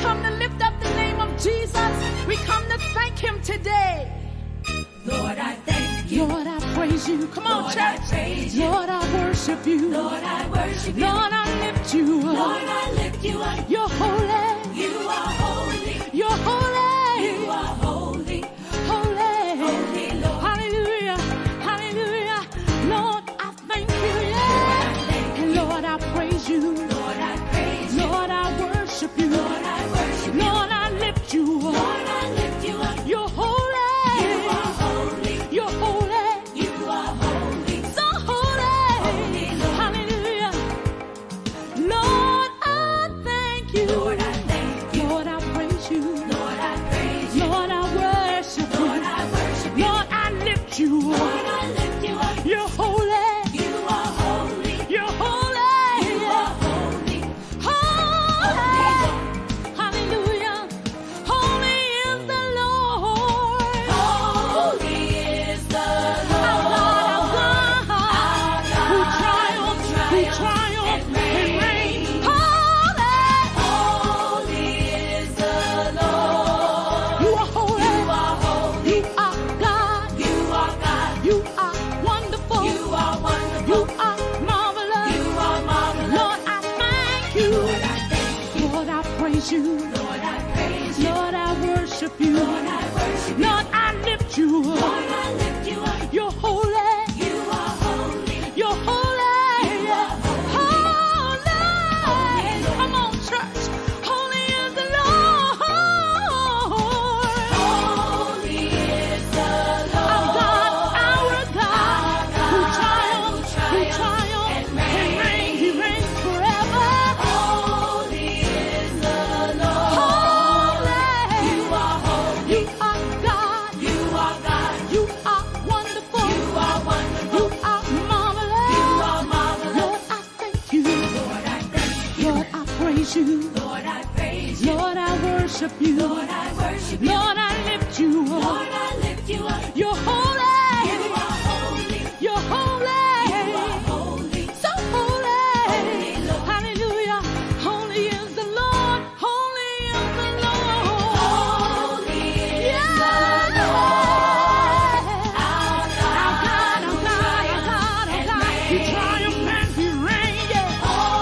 come to lift up the name of Jesus. We come to thank him today. Lord, I thank you. Lord, I praise you. Come on, Lord, church. I praise you. Lord, I worship you. Lord, I worship you. Lord, I lift you up. Lord, I lift you up. You're holy. You are holy. You're holy. You are holy. Holy. Holy, Lord. Hallelujah. Hallelujah. Lord, I thank you. Yeah. And Lord, I praise you. Lord, I praise you. Lord, I worship you. Lord, I worship you. Lord, I lift you up. Lord, I lift you up. You're holy. You are holy. You're holy. You are holy. So holy. Holy, Lord. Hallelujah. Lord, I thank you. Lord, I thank you. Lord, I praise you. Lord, I praise you. Lord, I worship you. Lord, I worship you. Lord, I lift you Lord, up. I lift you up. You're holy. You are holy. You're holy. You are holy. Holy. Hallelujah. Holy is the Lord. Holy is the Our Lord. God, our God, who triumphs and reigns. Holy. Holy is the Lord. You are holy. You are holy. You are God. You are God. You are wonderful. You are wonderful. You are marvelous. You are marvelous. Lord, I thank you. Lord, I thank you. Lord, I praise you. Lord, I praise you. Lord, I worship you. Lord, I worship you. Lord, I lift you Lord, up. I lift you up. You're holy. You are holy. You're holy. You are Holy. Holy. Come on, church. Holy is the Lord. Holy is the Our Lord. God, who triumphs and reigns. He reigns forever. Holy is the Lord. Holy. You are holy. You are God. You are God. You are wonderful. You are wonderful. You are marvelous. You are marvelous. Lord, I thank you. Lord, I thank you. Lord, I praise you. Lord, I praise you. Lord, I worship you. Lord, I worship you. Lord, I lift you Lord, up. I lift you up. You're holy. You are holy. You're holy. You are holy. So holy. Holy, Lord. Hallelujah. Holy is the Lord. Holy is the Lord. Holy is Yeah. the Lord. Our God, Our God, our God, our God, our God. He triumphs and he reigns. Yeah.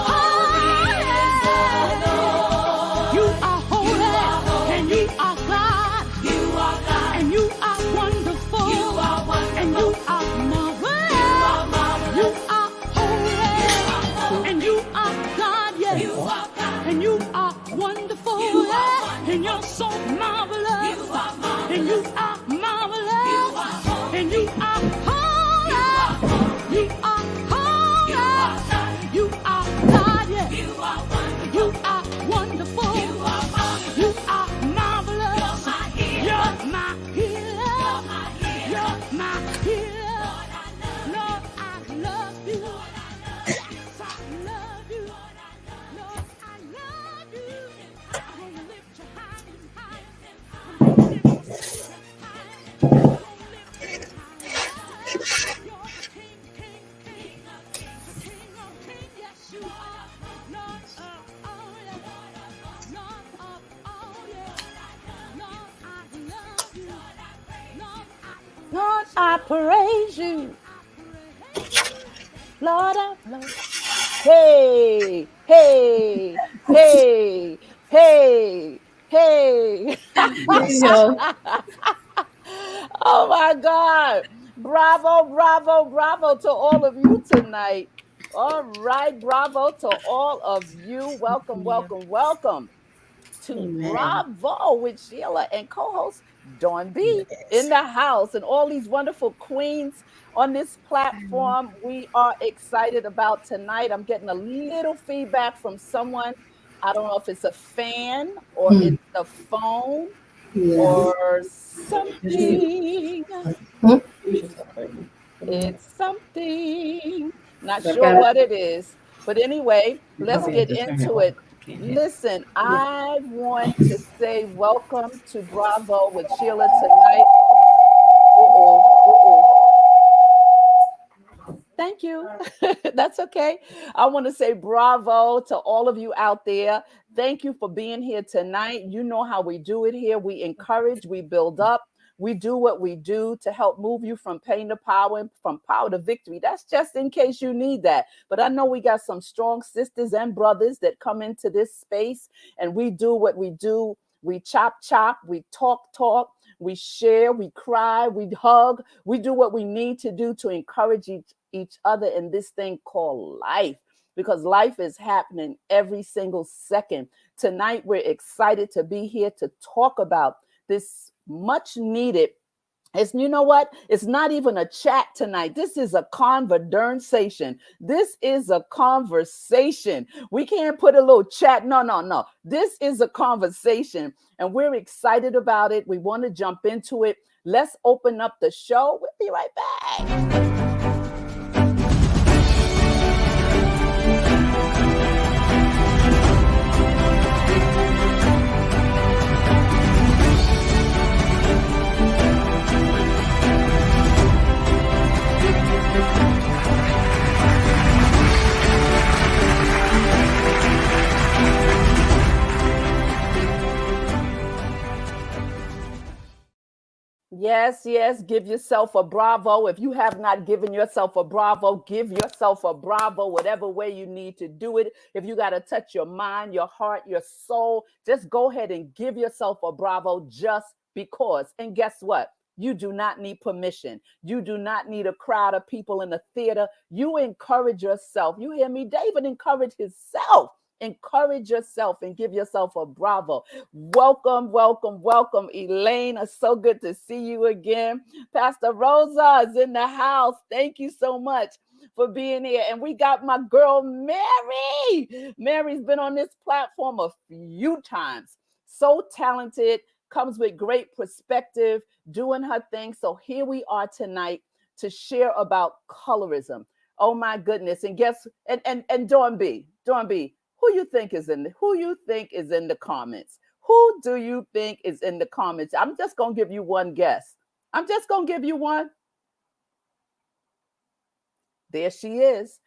Holy is the Lord. You are holy, holy. and you are God, You are God. and you are wonderful, You are wonderful. and you are marvelous. You are marvelous. You are holy, holy. and you are God, yes. You are God. And you are wonderful, You are yeah. wonderful. And you're so marvelous, You are marvelous. and you are marvelous, You are holy. and you are holy. You are holy. You are God. You are God, yes. You are wonderful. You are wonderful. You are marvelous. You are marvelous. You're my healer. You're my healer. You're my healer. You're my healer. Lord, I love you. Lord, I love you. Lord, I love you. Lord, I love you. I'm gonna lift you high and high. I'm gonna lift you high. I'm gonna lift you high. You're the King, King, King, the King of Kings. Yes, you are. Lord of all, yeah. Lord of all, yeah. Lord, I love you. Lord, I praise you. Lord, I love you. Hey, hey, hey, hey, hey. Oh my God. Bravo, bravo, bravo to all of you tonight. All right, bravo to all of you. Welcome, welcome, welcome to Bravo with Sheila and co-host Dawn B in the house, and all these wonderful queens on this platform. We are excited about tonight. I'm getting a little feedback from someone. I don't know if it's a fan or it's the phone or something. It's something. Not sure what it is. But anyway, let's get into it. Listen, I want to say welcome to Bravo with Sheila tonight. Uh-oh, uh-oh. Thank you. That's okay. I want to say bravo to all of you out there. Thank you for being here tonight. You know how we do it here. We encourage, we build up, we do what we do to help move you from pain to power and from power to victory. That's just in case you need that. But I know we got some strong sisters and brothers that come into this space and we do what we do. We chop, chop, we talk, we share, we cry, we hug, we do what we need to do to encourage each other in this thing called life, because life is happening every single second. Tonight, we're excited to be here to talk about this much needed. It's, you know what? It's not even a chat tonight. This is a conversation. This is a conversation. We can't put a little chat. No, no, no. This is a conversation, and we're excited about it. We want to jump into it. Let's open up the show. We'll be right back. Yes, yes, give yourself a bravo. If you have not given yourself a bravo, give yourself a bravo, whatever way you need to do it. If you got to touch your mind, your heart, your soul, just go ahead and give yourself a bravo just because. And guess what? You do not need permission. You do not need a crowd of people in the theater. You encourage yourself. You hear me? David encouraged himself. Encourage yourself and give yourself a bravo. Welcome, welcome, welcome, Elaine. It's so good to see you again. Pastor Rosa is in the house. Thank you so much for being here. And we got my girl, Mary. Mary's been on this platform a few times. So talented, comes with great perspective, doing her thing. So here we are tonight to share about colorism. Oh my goodness. And guess, and Dawn B, who you think is in the comments? Who do you think is in the comments? I'm just gonna give you one guess. I'm just gonna give you one. There she is.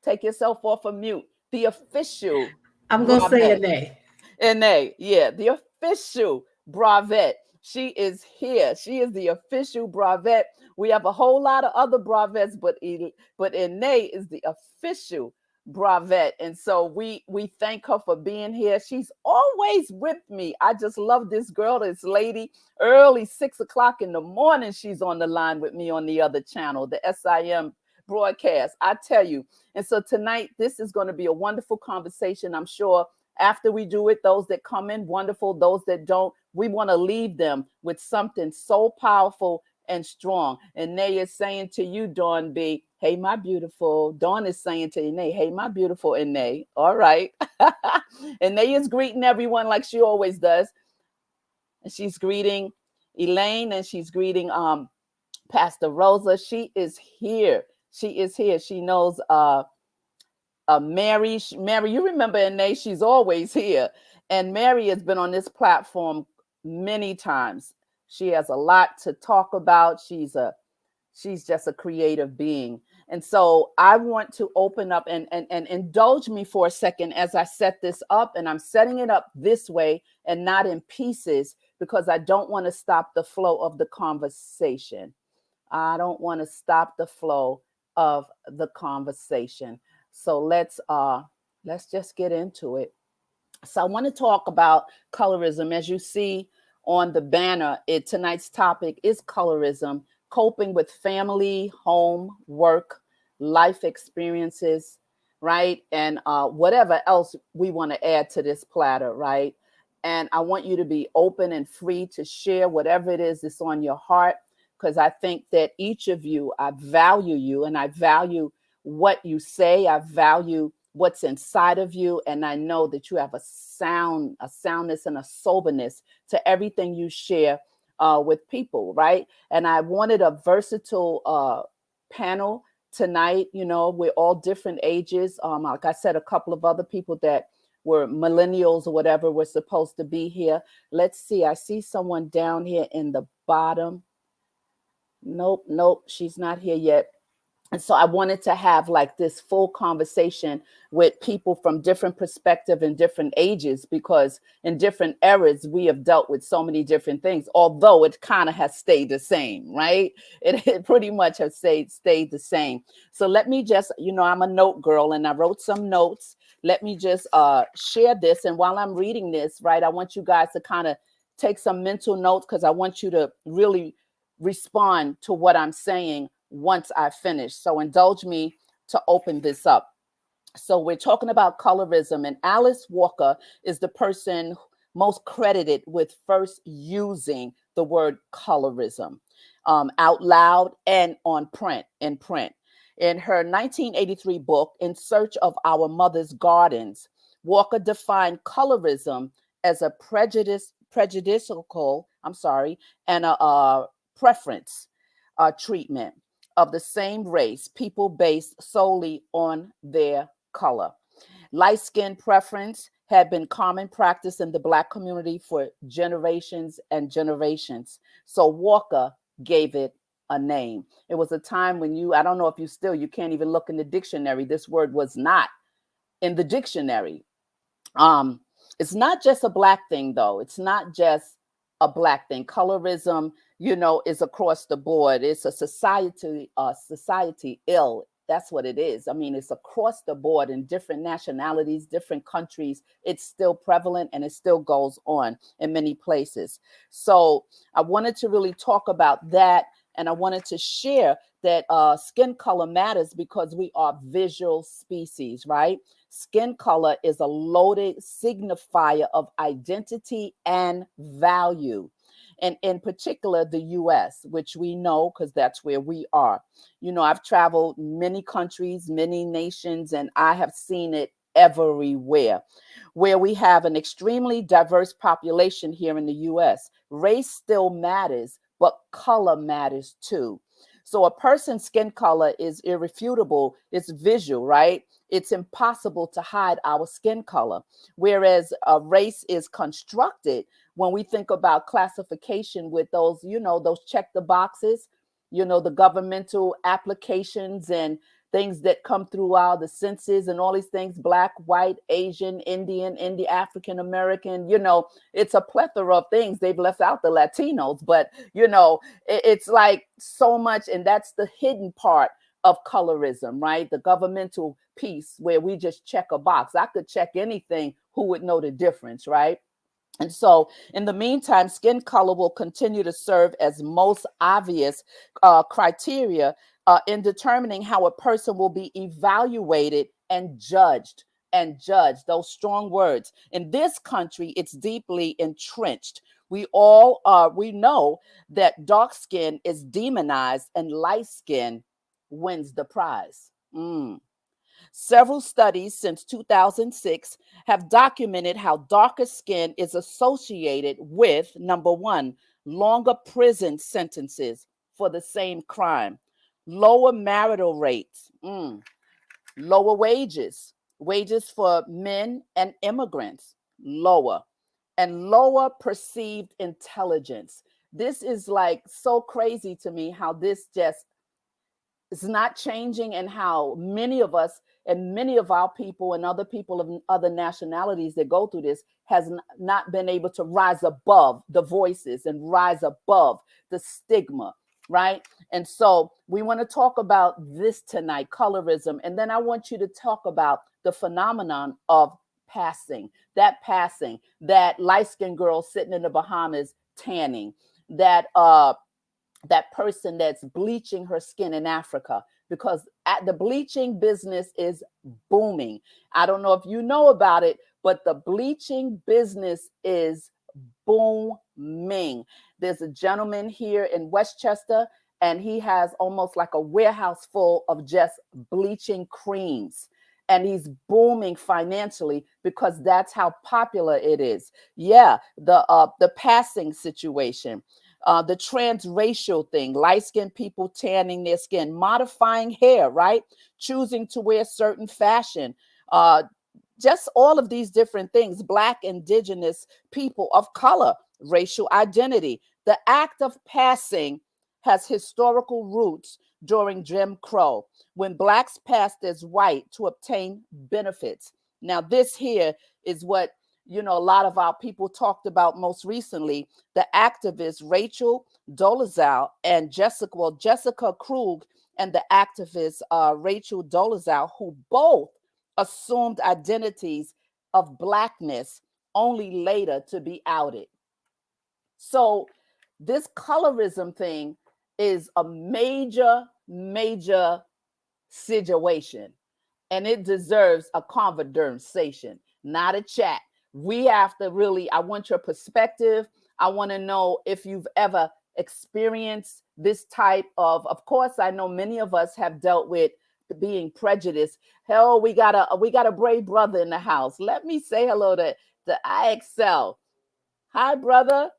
Take yourself off of mute. The official I'm gonna say a Bravette. nay. Yeah, the official Bravette. She is here. She is the official Bravette. We have a whole lot of other Bravettes, but Ine is the official Bravette. And so we thank her for being here. She's always with me. I just love this girl, this lady. Early 6 o'clock in the morning, she's on the line with me on the other channel, the SIM broadcast. I tell you. And so tonight, this is going to be a wonderful conversation. I'm sure after we do it, those that come in, wonderful. Those that don't, we want to leave them with something so powerful and strong. And Nay is saying to you, Dawn B, hey, my beautiful. Dawn is saying to Nay, hey, my beautiful Nay. All right. And Nay is greeting everyone like she always does. And she's greeting Elaine and she's greeting Pastor Rosa. She is here. She is here. She knows Mary. Mary, you remember Ine, she's always here. And Mary has been on this platform many times. She has a lot to talk about. She's just a creative being. And so I want to open up and indulge me for a second as I set this up. And I'm setting it up this way and not in pieces because I don't want to stop the flow of the conversation. I don't want to stop the flow of the conversation. So let's just get into it. So I want to talk about colorism. As you see on the banner, tonight's topic is colorism, coping with family, home, work, life experiences, right? And whatever else we want to add to this platter, right? And I want you to be open and free to share whatever it is that's on your heart, because I think that each of you, I value you and I value what you say. I value what's inside of you. And I know that you have a soundness and a soberness to everything you share with people, right? And I wanted a versatile panel tonight. You know, we're all different ages. Like I said, a couple of other people that were millennials or whatever were supposed to be here. Let's see. I see someone down here in the bottom. Nope, she's not here yet. And so I wanted to have like this full conversation with people from different perspective and different ages, because in different eras we have dealt with so many different things, although it kind of has stayed the same, right? It pretty much has stayed the same. So let me just, I'm a note girl and I wrote some notes. Let me just share this, and while I'm reading this, right, I want you guys to kind of take some mental notes, because I want you to really respond to what I'm saying once I finish. So indulge me to open this up. So we're talking about colorism, and Alice Walker is the person most credited with first using the word colorism out loud and on print, in print. In her 1983 book, In Search of Our Mother's Gardens, Walker defined colorism as a prejudicial, and a preference treatment of the same race, people based solely on their color. Light skin preference had been common practice in the Black community for generations and generations. So Walker gave it a name. It was a time when I don't know if you can't even look in the dictionary. This word was not in the dictionary. um it's not just a Black thing, though. It's not just a Black thing. Colorism, is across the board. It's a society ill. That's what it is. I mean, it's across the board in different nationalities, different countries. It's still prevalent and it still goes on in many places. So I wanted to really talk about that, and I wanted to share that skin color matters because we are visual species, right? Skin color is a loaded signifier of identity and value. And in particular, the US, which we know because that's where we are. I've traveled many countries, many nations, and I have seen it everywhere. Where we have an extremely diverse population here in the US, race still matters, but color matters too. So a person's skin color is irrefutable, it's visual, right? It's impossible to hide our skin color. Whereas a race is constructed when we think about classification with those, those check the boxes, the governmental applications and things that come through the census and all these things: Black, white, Asian, Indian, African American. It's a plethora of things. They've left out the Latinos, but it's like so much. And that's the hidden part of colorism, right? The governmental piece where we just check a box. I could check anything. Who would know the difference, right? And so, in the meantime, skin color will continue to serve as most obvious criteria in determining how a person will be evaluated and judged. And judged, those strong words. In this country, it's deeply entrenched. We know that dark skin is demonized and light skin wins the prize. Several studies since 2006 have documented how darker skin is associated with, number one, longer prison sentences for the same crime, lower marital rates, lower wages for men and immigrants, lower, and lower perceived intelligence. This is like so crazy to me how this just is not changing, and how many of us and many of our people and other people of other nationalities that go through this has not been able to rise above the voices and rise above the stigma, right? And so we want to talk about this tonight, colorism, and then I want you to talk about the phenomenon of passing, that light-skinned girl sitting in the Bahamas tanning, that person that's bleaching her skin in Africa, because the bleaching business is booming. I don't know if you know about it, but the bleaching business is booming. There's a gentleman here in Westchester, and he has almost like a warehouse full of just bleaching creams. And he's booming financially because that's how popular it is. Yeah, the passing situation, the transracial thing, light skinned people tanning their skin, modifying hair, right? Choosing to wear certain fashion, uh, just all of these different things, Black, indigenous, people of color, racial identity. The act of passing has historical roots during Jim Crow, when blacks passed as white to obtain benefits. Now, this here is what a lot of our people talked about most recently. The activist Rachel Dolezal and Jessica Krug, and the activist Rachel Dolezal, who both assumed identities of blackness only later to be outed. So this colorism thing is a major, major situation, and it deserves a conversation, not a chat. We have to really, I want your perspective. I want to know if you've ever experienced this type of course, I know many of us have dealt with being prejudiced. Hell, we got a brave brother in the house. Let me say hello to IXL. Hi, brother.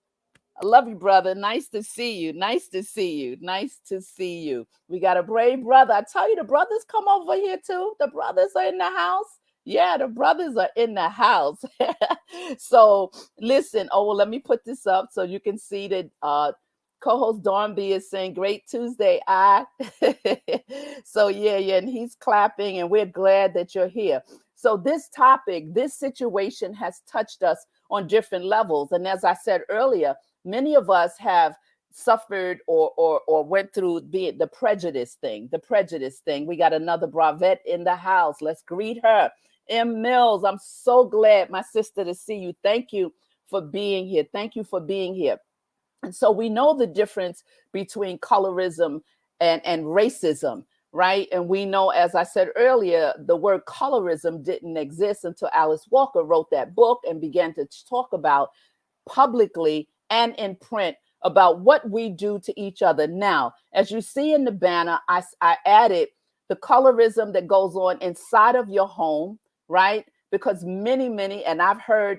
I love you, brother. Nice to see you. Nice to see you. Nice to see you. We got a brave brother. I tell you, the brothers come over here too. The brothers are in the house. Yeah, the brothers are in the house. So listen. Oh, well, let me put this up so you can see that co-host Dornby is saying great Tuesday. So yeah, and he's clapping, and we're glad that you're here. So this topic, this situation has touched us on different levels. And as I said earlier, many of us have suffered or went through the prejudice thing. We got another bravette in the house. Let's greet her. M. Mills, I'm so glad, my sister, to see you. Thank you for being here. Thank you for being here. And so we know the difference between colorism and racism, right? And we know, as I said earlier, the word colorism didn't exist until Alice Walker wrote that book and began to talk about publicly and in print about what we do to each other. Now, as you see in the banner, I added the colorism that goes on inside of your home, right? Because many, and I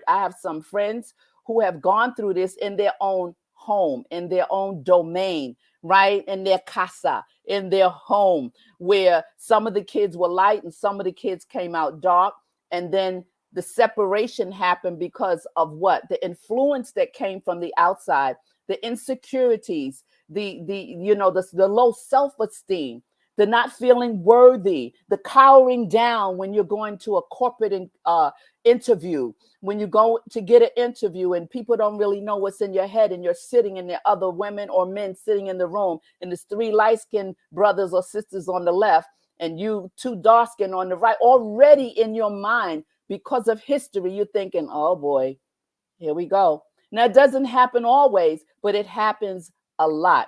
have some friends who have gone through this in their own home, in their own domain, right? In their casa, in their home, where some of the kids were light and some of the kids came out dark. And then the separation happened because of what? The influence that came from the outside, the insecurities, the low self-esteem, the not feeling worthy, the cowering down when you're going to a corporate interview, when you go to get an interview and people don't really know what's in your head, and you're sitting and there are other women or men sitting in the room, and there's three light-skinned brothers or sisters on the left and you two dark-skinned on the right. Already in your mind, because of history, you're thinking, oh boy, here we go. Now, it doesn't happen always, but it happens a lot.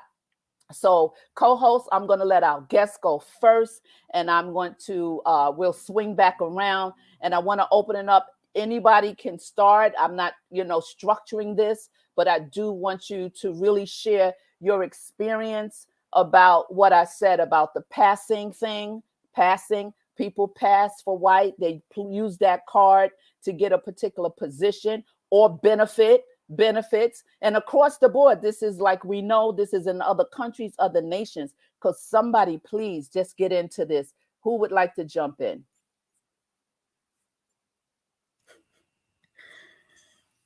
So, co-host, I'm going to let our guests go first, and I'm going to we'll swing back around, and I want to open it up. Anybody can start. I'm not, structuring this, but I do want you to really share your experience about what I said about the passing thing. Passing, people pass for white. They use that card to get a particular position or benefits, and across the board, this is like, we know this is in other countries, other nations. Because somebody please just get into this. Who would like to jump in?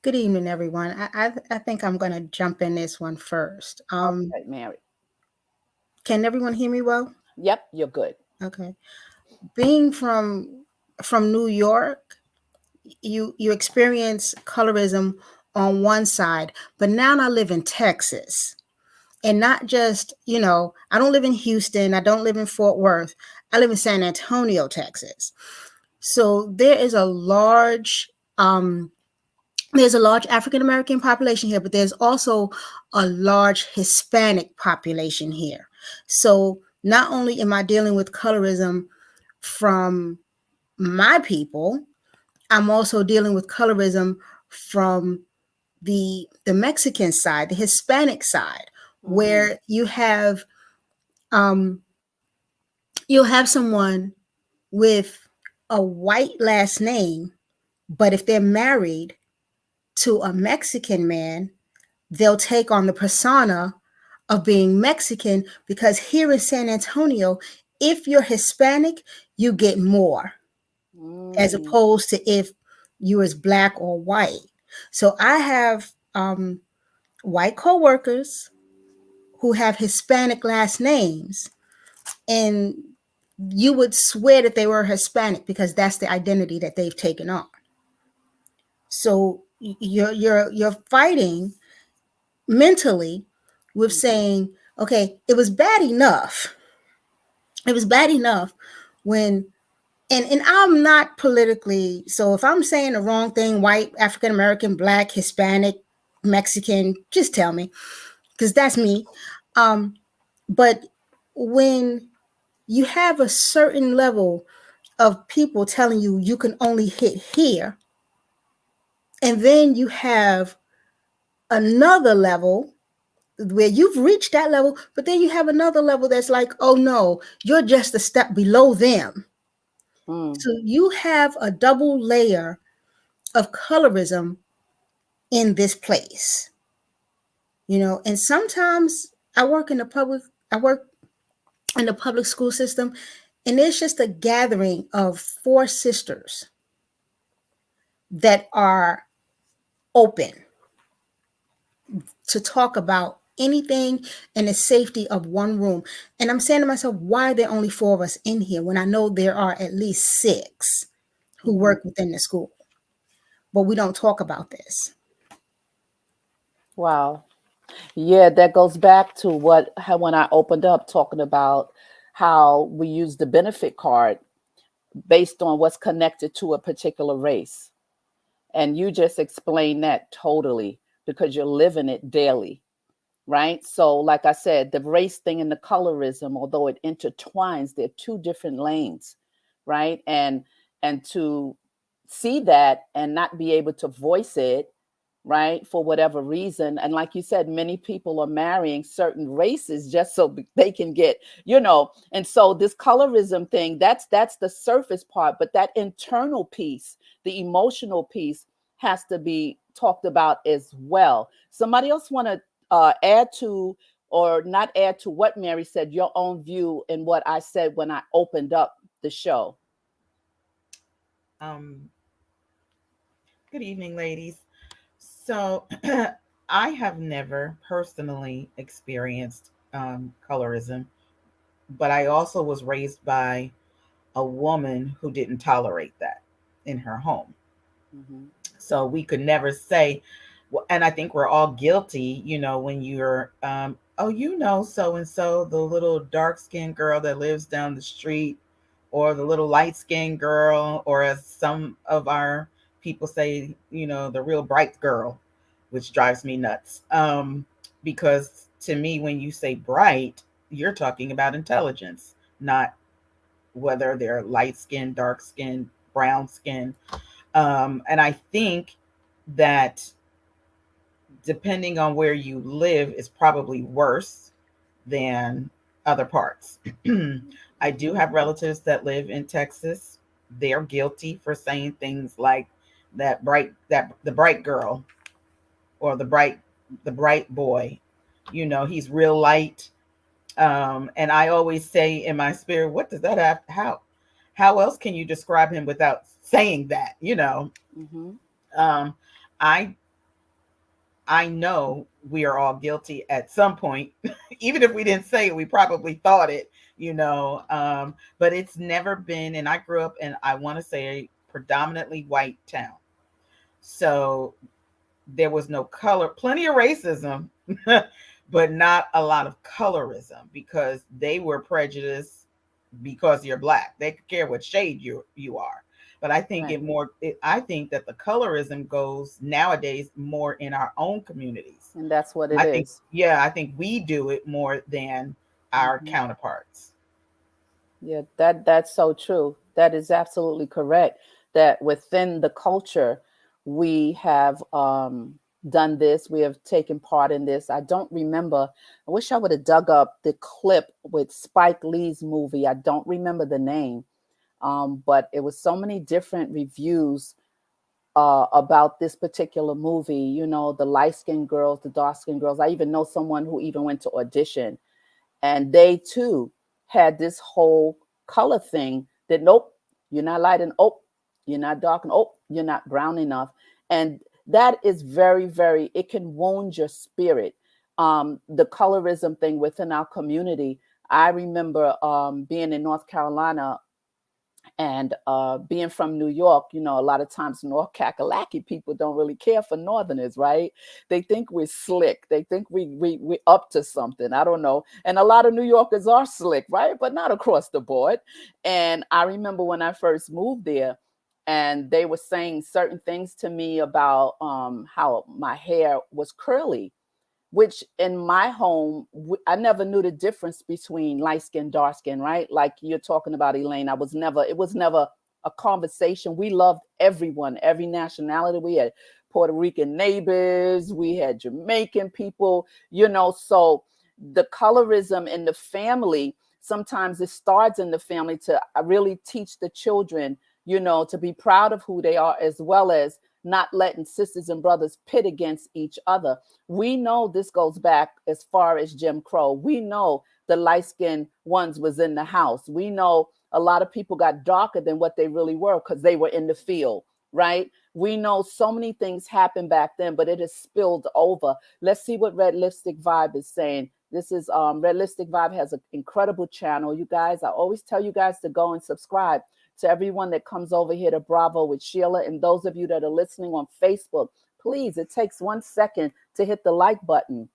Good evening, everyone. I think I'm going to jump in this one first. Okay, Mary. Can everyone hear me well? Yep, you're good. Okay. Being from New York, you experience colorism on one side, but now I live in Texas, and not just I don't live in Houston, I don't live in Fort Worth, I live in San Antonio, Texas. So there's a large African American population here, but there's also a large Hispanic population here. So not only am I dealing with colorism from my people, I'm also dealing with colorism from the Mexican side, the Hispanic side, Mm-hmm. where um, you'll have someone with a white last name, but if they're married to a Mexican man, they'll take on the persona of being Mexican, because here in San Antonio, if you're Hispanic, you get more as Mm. opposed to if you is black or white. So I have white coworkers who have Hispanic last names, and you would swear that they were Hispanic because that's the identity that they've taken on. So you're fighting mentally with Mm-hmm. saying, okay, it was bad enough. It was bad enough when and I'm not politically, so if I'm saying the wrong thing, white, African American, black, Hispanic, Mexican, just tell me, because that's me. Um, but when you have a certain level of people telling you you can only hit here, and then you have another level where you've reached that level, but then you have another level that's like, oh no, you're just a step below them. Mm. So you have a double layer of colorism in this place, and sometimes I work in the public school system, and it's just a gathering of four sisters that are open to talk about anything in the safety of one room. And I'm saying to myself, why are there only four of us in here when I know there are at least six who Mm-hmm. work within the school? But we don't talk about this. Wow. Yeah, that goes back to what how when I opened up talking about how we use the benefit card based on what's connected to a particular race. And you just explained that totally because you're living it daily, right? So, like I said, the race thing and the colorism, although it intertwines, they're two different lanes, right? And to see that and not be able to voice it, right, for whatever reason. And like you said, many people are marrying certain races just so they can get, and so this colorism thing, that's the surface part, but that internal piece, the emotional piece has to be talked about as well. Somebody else want to add to or not add to what Mary said, your own view and what I said when I opened up the show. Um, Good evening, ladies. So, I have never personally experienced colorism, but I also was raised by a woman who didn't tolerate that in her home. Hmm. So we could never say, and I think we're all guilty, when you're, oh, so and so, the little dark skinned girl that lives down the street, or the little light skinned girl, or as some of our people say, the real bright girl, which drives me nuts. Because to me, when you say bright, you're talking about intelligence, not whether they're light skinned, dark skinned, brown skinned. And I think that depending on where you live is probably worse than other parts. I do Hmm. have relatives that live in Texas. They're guilty for saying things like that the bright girl, or the bright boy. He's real light. And I always say in my spirit, what does that have? How else can you describe him without saying that? Hmm. Um, I I know we are all guilty at some point. Even if we didn't say it, we probably thought it. But it's never been, and I grew up in, I want to say, a predominantly white town. So there was no color, plenty of racism, but not a lot of colorism because they were prejudiced because you're black. They could care what shade you are. But I think Right. I think that the colorism goes nowadays more in our own communities. And that's what it I think, is. yeah, I think we do it more than our Mm-hmm. counterparts. Yeah, that's so true. That is absolutely correct. That within the culture, we have done this. We have taken part in this. I don't remember. I wish I would have dug up the clip with Spike Lee's movie. I don't remember the name, but it was so many different reviews about this particular movie. The light skinned girls, the dark skinned girls. I even know someone who even went to audition, and they too had this whole color thing that nope, you're not light enough, oh, you're not dark enough, oh, you're not brown enough. And that is very, it can wound your spirit. The colorism thing within our community, I remember being in North Carolina and being from New York. You know, a lot of times North Kakalaki people don't really care for Northerners, right? They think we're slick. They think we up to something. I don't know. And a lot of New Yorkers are slick, right? But not across the board. And I remember when I first moved there, and they were saying certain things to me about how my hair was curly, which in my home, I never knew the difference between light skin, dark skin, right? Like you're talking about, Elaine. It was never a conversation. We loved everyone, every nationality. We had Puerto Rican neighbors, we had Jamaican people, you know. So the colorism in the family, sometimes it starts in the family to really teach the children, you know, to be proud of who they are, as well as not letting sisters and brothers pit against each other. We know this goes back as far as Jim Crow. We know the light skinned ones was in the house. We know a lot of people got darker than what they really were because they were in the field, right? We know so many things happened back then, but it has spilled over. Let's see what Red Lipstick Vibe is saying. This is Red Lipstick Vibe has an incredible channel. You guys, I always tell you guys to go and subscribe. To everyone that comes over here to Bravo with Sheila, and those of you that are listening on Facebook, please, it takes 1 second to hit the like button.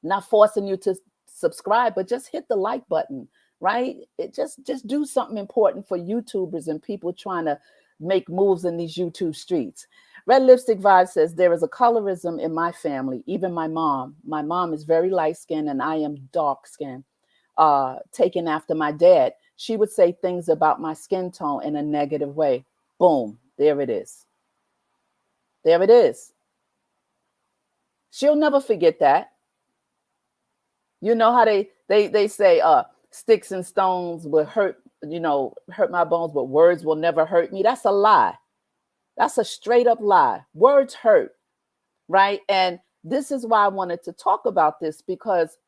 Not forcing you to subscribe, but just hit the like button, right? It just do something important for YouTubers and people trying to make moves in these YouTube streets. Red Lipstick Vibe says there is a colorism in my family, even my mom. My mom is very light skinned and I am dark skinned, taken after my dad. She would say things about my skin tone in a negative way. Boom, there it is. There it is. She'll never forget that. You know how they say sticks and stones will hurt, you know, hurt my bones, but words will never hurt me. That's a lie. That's a straight up lie. Words hurt, right? And this is why I wanted to talk about this, because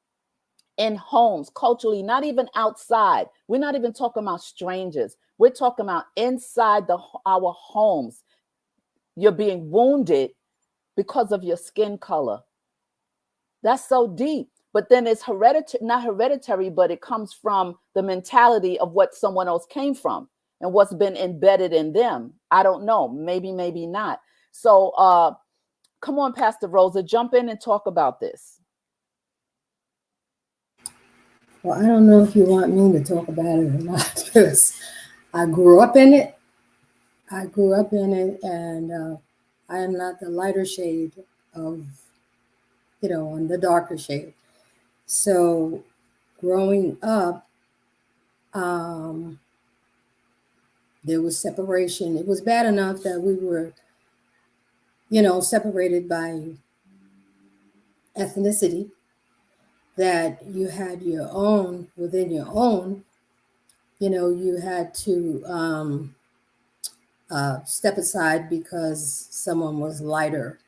in homes, culturally, not even outside, we're not even talking about strangers. We're talking about inside our homes. You're being wounded because of your skin color. That's so deep. But then it's hereditary, not hereditary, but it comes from the mentality of what someone else came from and what's been embedded in them. I don't know. Maybe, maybe not. So come on, Pastor Rosa, jump in and talk about this. Well, I don't know if you want me to talk about it or not, because I grew up in it. I grew up in it, and I am not the lighter shade of, I'm the darker shade. So growing up, um, there was separation. It was bad enough that we were, separated by ethnicity, that you had your own within your own, you had to step aside because someone was lighter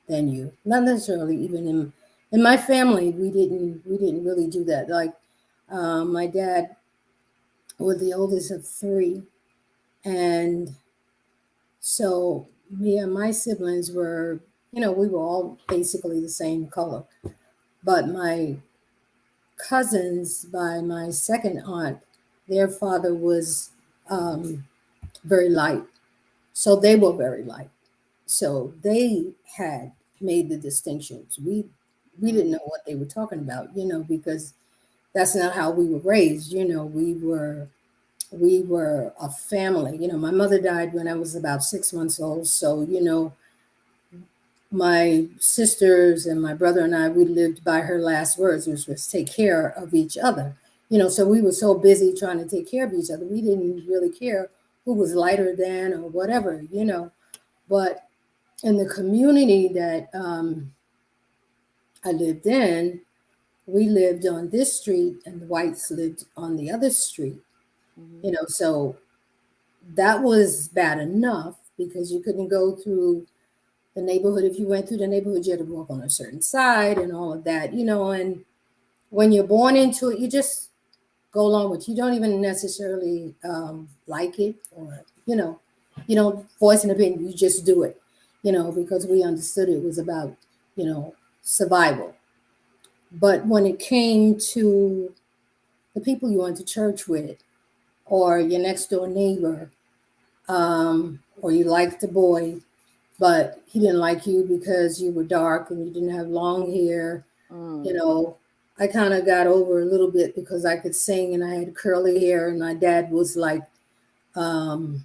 than you. Not necessarily even in my family, we didn't really do that. Like my dad was the oldest of three, and so me and my siblings were, we were all basically the same color. But my cousins by my second aunt, their father was um, very light. So they were very light. So they had made the distinctions. We didn't Mm, know what they were talking about, because that's not how we were raised. We were a family. My mother died when I was about 6 months old. So, my sisters and my brother and I, we lived by her last words, which was take care of each other. So we were so busy trying to take care of each other. We didn't really care who was lighter than or whatever. But in the community that I lived in, we lived on this street and the whites lived on the other street. mhm, So that was bad enough because you couldn't go through the neighborhood. If you went through the neighborhood, you had to walk on a certain side and all of that. And when you're born into it, you just go along with it. You don't even necessarily like it, or you don't voice an opinion. You just do it, because we understood it was about you know survival. But when it came to the people you went to church with, or your next door neighbor, or you liked the boy, but he didn't like you because you were dark and you didn't have long hair. You Mm. know, I kind of got over a little bit because I could sing and I had curly hair, and my dad was like um,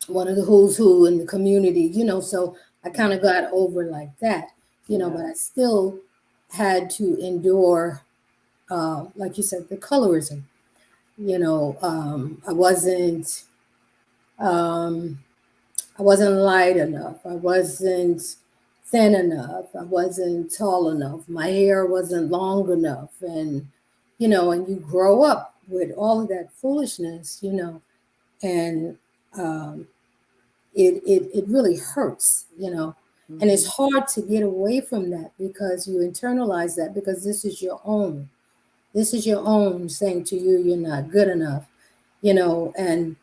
one of the who's who in the community, so I kind of Mhm. got over like that, Yeah. but I still had to endure, like you said, the colorism. I um, I wasn't light enough. I wasn't thin enough. I wasn't tall enough. My hair wasn't long enough. And you grow up with all of that foolishness, and um, it really hurts, and it's Mhm. hard to get away from that because you internalize that because this is your own. This is your own saying to you, you're not good enough, and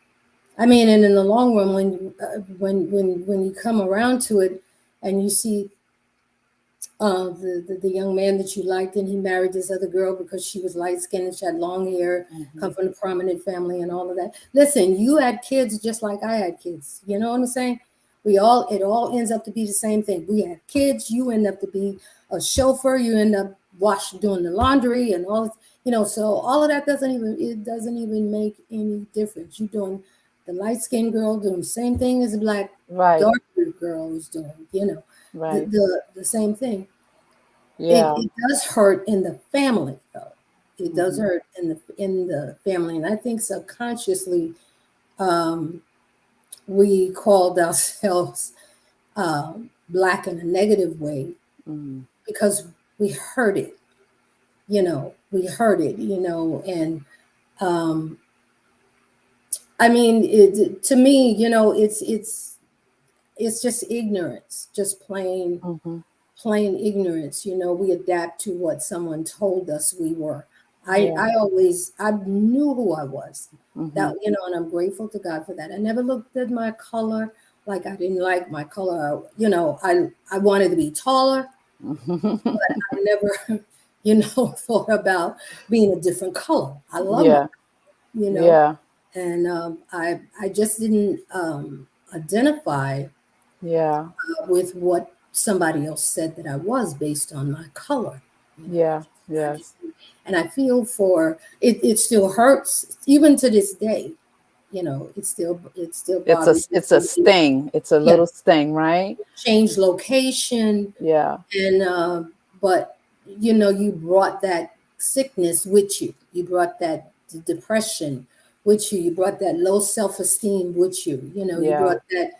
I mean, and in the long run, when you come around to it, and you see the young man that you liked, and he married this other girl because she was light skinned and she had long hair, come Mhm. from a prominent family, and all of that. Listen, you had kids just like I had kids. You know what I'm saying? It all ends up to be the same thing. We had kids. You end up to be a chauffeur. You end up doing the laundry and all. So all of that doesn't even make any difference. You doing the light skinned girl doing the same thing as the black Right. dark girl is doing. The, Right. the the same thing. it, Yeah. it does hurt in the family, though. It does Mhm. hurt in the family, and I think subconsciously, um, we called ourselves black in a negative way Mm. because we heard it. We heard it. And um, I mean, to me, it's just ignorance, just Mhm. plain ignorance. We adapt to what someone told us we were. i Yeah. i always I knew who I was, that Mhm. and I'm grateful to God for that. I never looked at my color like I didn't like my color. I wanted to be taller, but I never thought about being a different color. I love my Yeah. you know Yeah. and I just didn't identify Yeah. with what somebody else said that I was based on my color. Yeah. I just Yes. and I feel for it. It still hurts even to this day. It still bothers me. It's a sting. It's a Yeah, little sting, right? change location, Yeah. and but you brought that sickness with you. You brought that depression with you. You brought that low self-esteem with you. You Yeah. brought that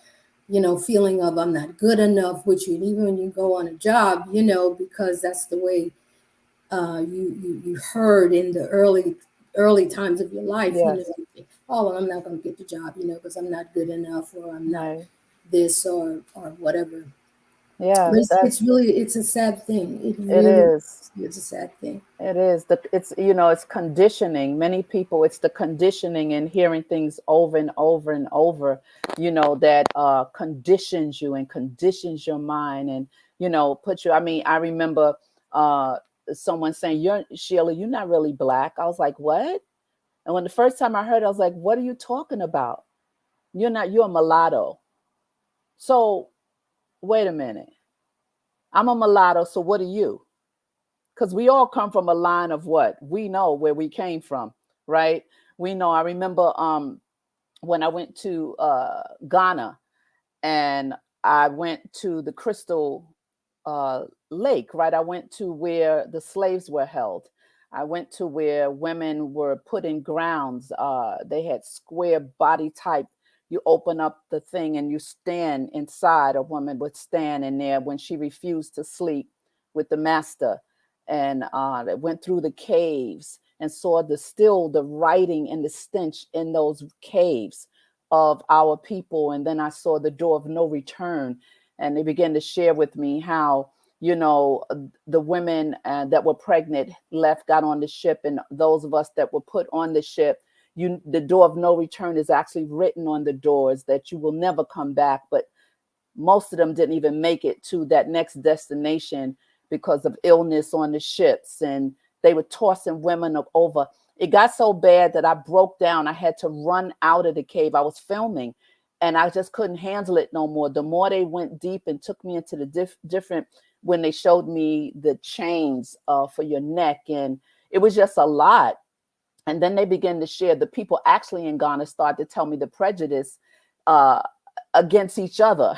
feeling of I'm not good enough with you. And even when you go on a job, because that's the way you heard in the early times of your life, Yes. oh, well, I'm not going to get the job, because I'm not good enough, or I'm not Right. this, or whatever. Yeah. But it's a sad thing. It It really is. is a sad thing. It is it's it's conditioning. Many people, it's the conditioning and hearing things over and over and over, that conditions you and conditions your mind and put you. I mean, I remember uh someone saying, "You're Sheila, you're not really black." I was like, "What?" And when the first time I heard it, I was like, "What are you talking about? You're a mulatto." So wait a minute. I'm a mulatto, so what are you? Because we all come from a line of what we know where we came from, right? We know. I remember when I went to Ghana, and I went to the Crystal uh, Lake, right? I went to where the slaves were held. I went to where women were put in grounds. They had square body type. You open up the thing and you stand inside. A woman would stand in there when she refused to sleep with the master, and they went through the caves and saw the writing and the stench in those caves of our people. And then I saw the door of no return, and they began to share with me how the women that were pregnant left, got on the ship, and those of us that were put on the ship, the door of no return is actually written on the doors, that you will never come back. But most of them didn't even make it to that next destination because of illness on the ships, and they were tossing women over. It got so bad that I broke down. I had to run out of the cave. I was filming and I just couldn't handle it no more. The more they went deep and took me into the different, when they showed me the chains for your neck, and it was just a lot. And then they began to share, the people actually in Ghana started to tell me the prejudice uh, against each other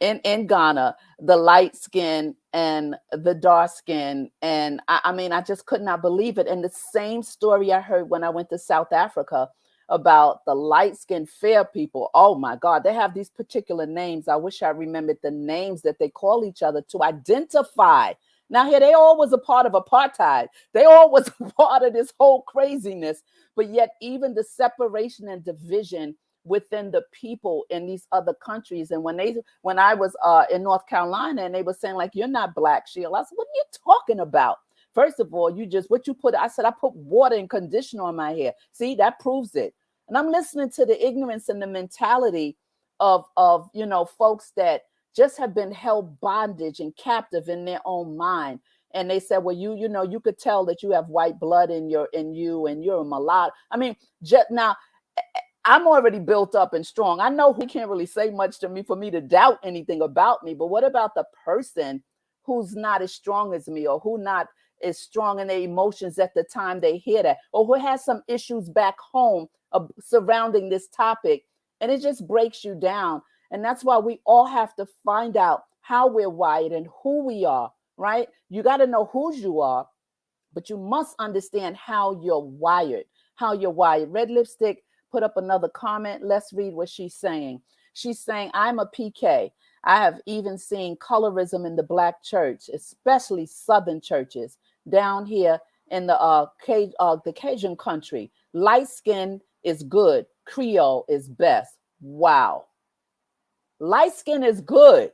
in Ghana, the light skin and the dark skin. And I mean, I just could not believe it. And the same story I heard when I went to South Africa about the light skinned fair people. Oh my God, they have these particular names. I wish I remembered the names that they call each other to identify. Now, here they all was a part of apartheid. They all was a part of this whole craziness. But yet, even the separation and division within the people in these other countries. And when I was in North Carolina and they were saying, like, you're not black, Sheila, I said, what are you talking about? First of all, you just, what you put, I said, I put water and conditioner on my hair. See, that proves it. And I'm listening to the ignorance and the mentality of folks that just have been held bondage and captive in their own mind. And they said, well, you could tell that you have white blood in you and you're a mulatto. I mean, just now, I'm already built up and strong. I know who can't really say much to me for me to doubt anything about me. But what about the person who's not as strong as me, or who not as strong in their emotions at the time they hear that, or who has some issues back home surrounding this topic, and it just breaks you down. And that's why we all have to find out how we're wired and who we are, right? You got to know whose you are, but you must understand how you're wired, how you're wired. Red Lipstick put up another comment. Let's read what she's saying. She's saying, I'm a PK. I have even seen colorism in the black church, especially Southern churches down here in the Cajun country. Light skin is good. Creole is best. Wow. Light skin is good.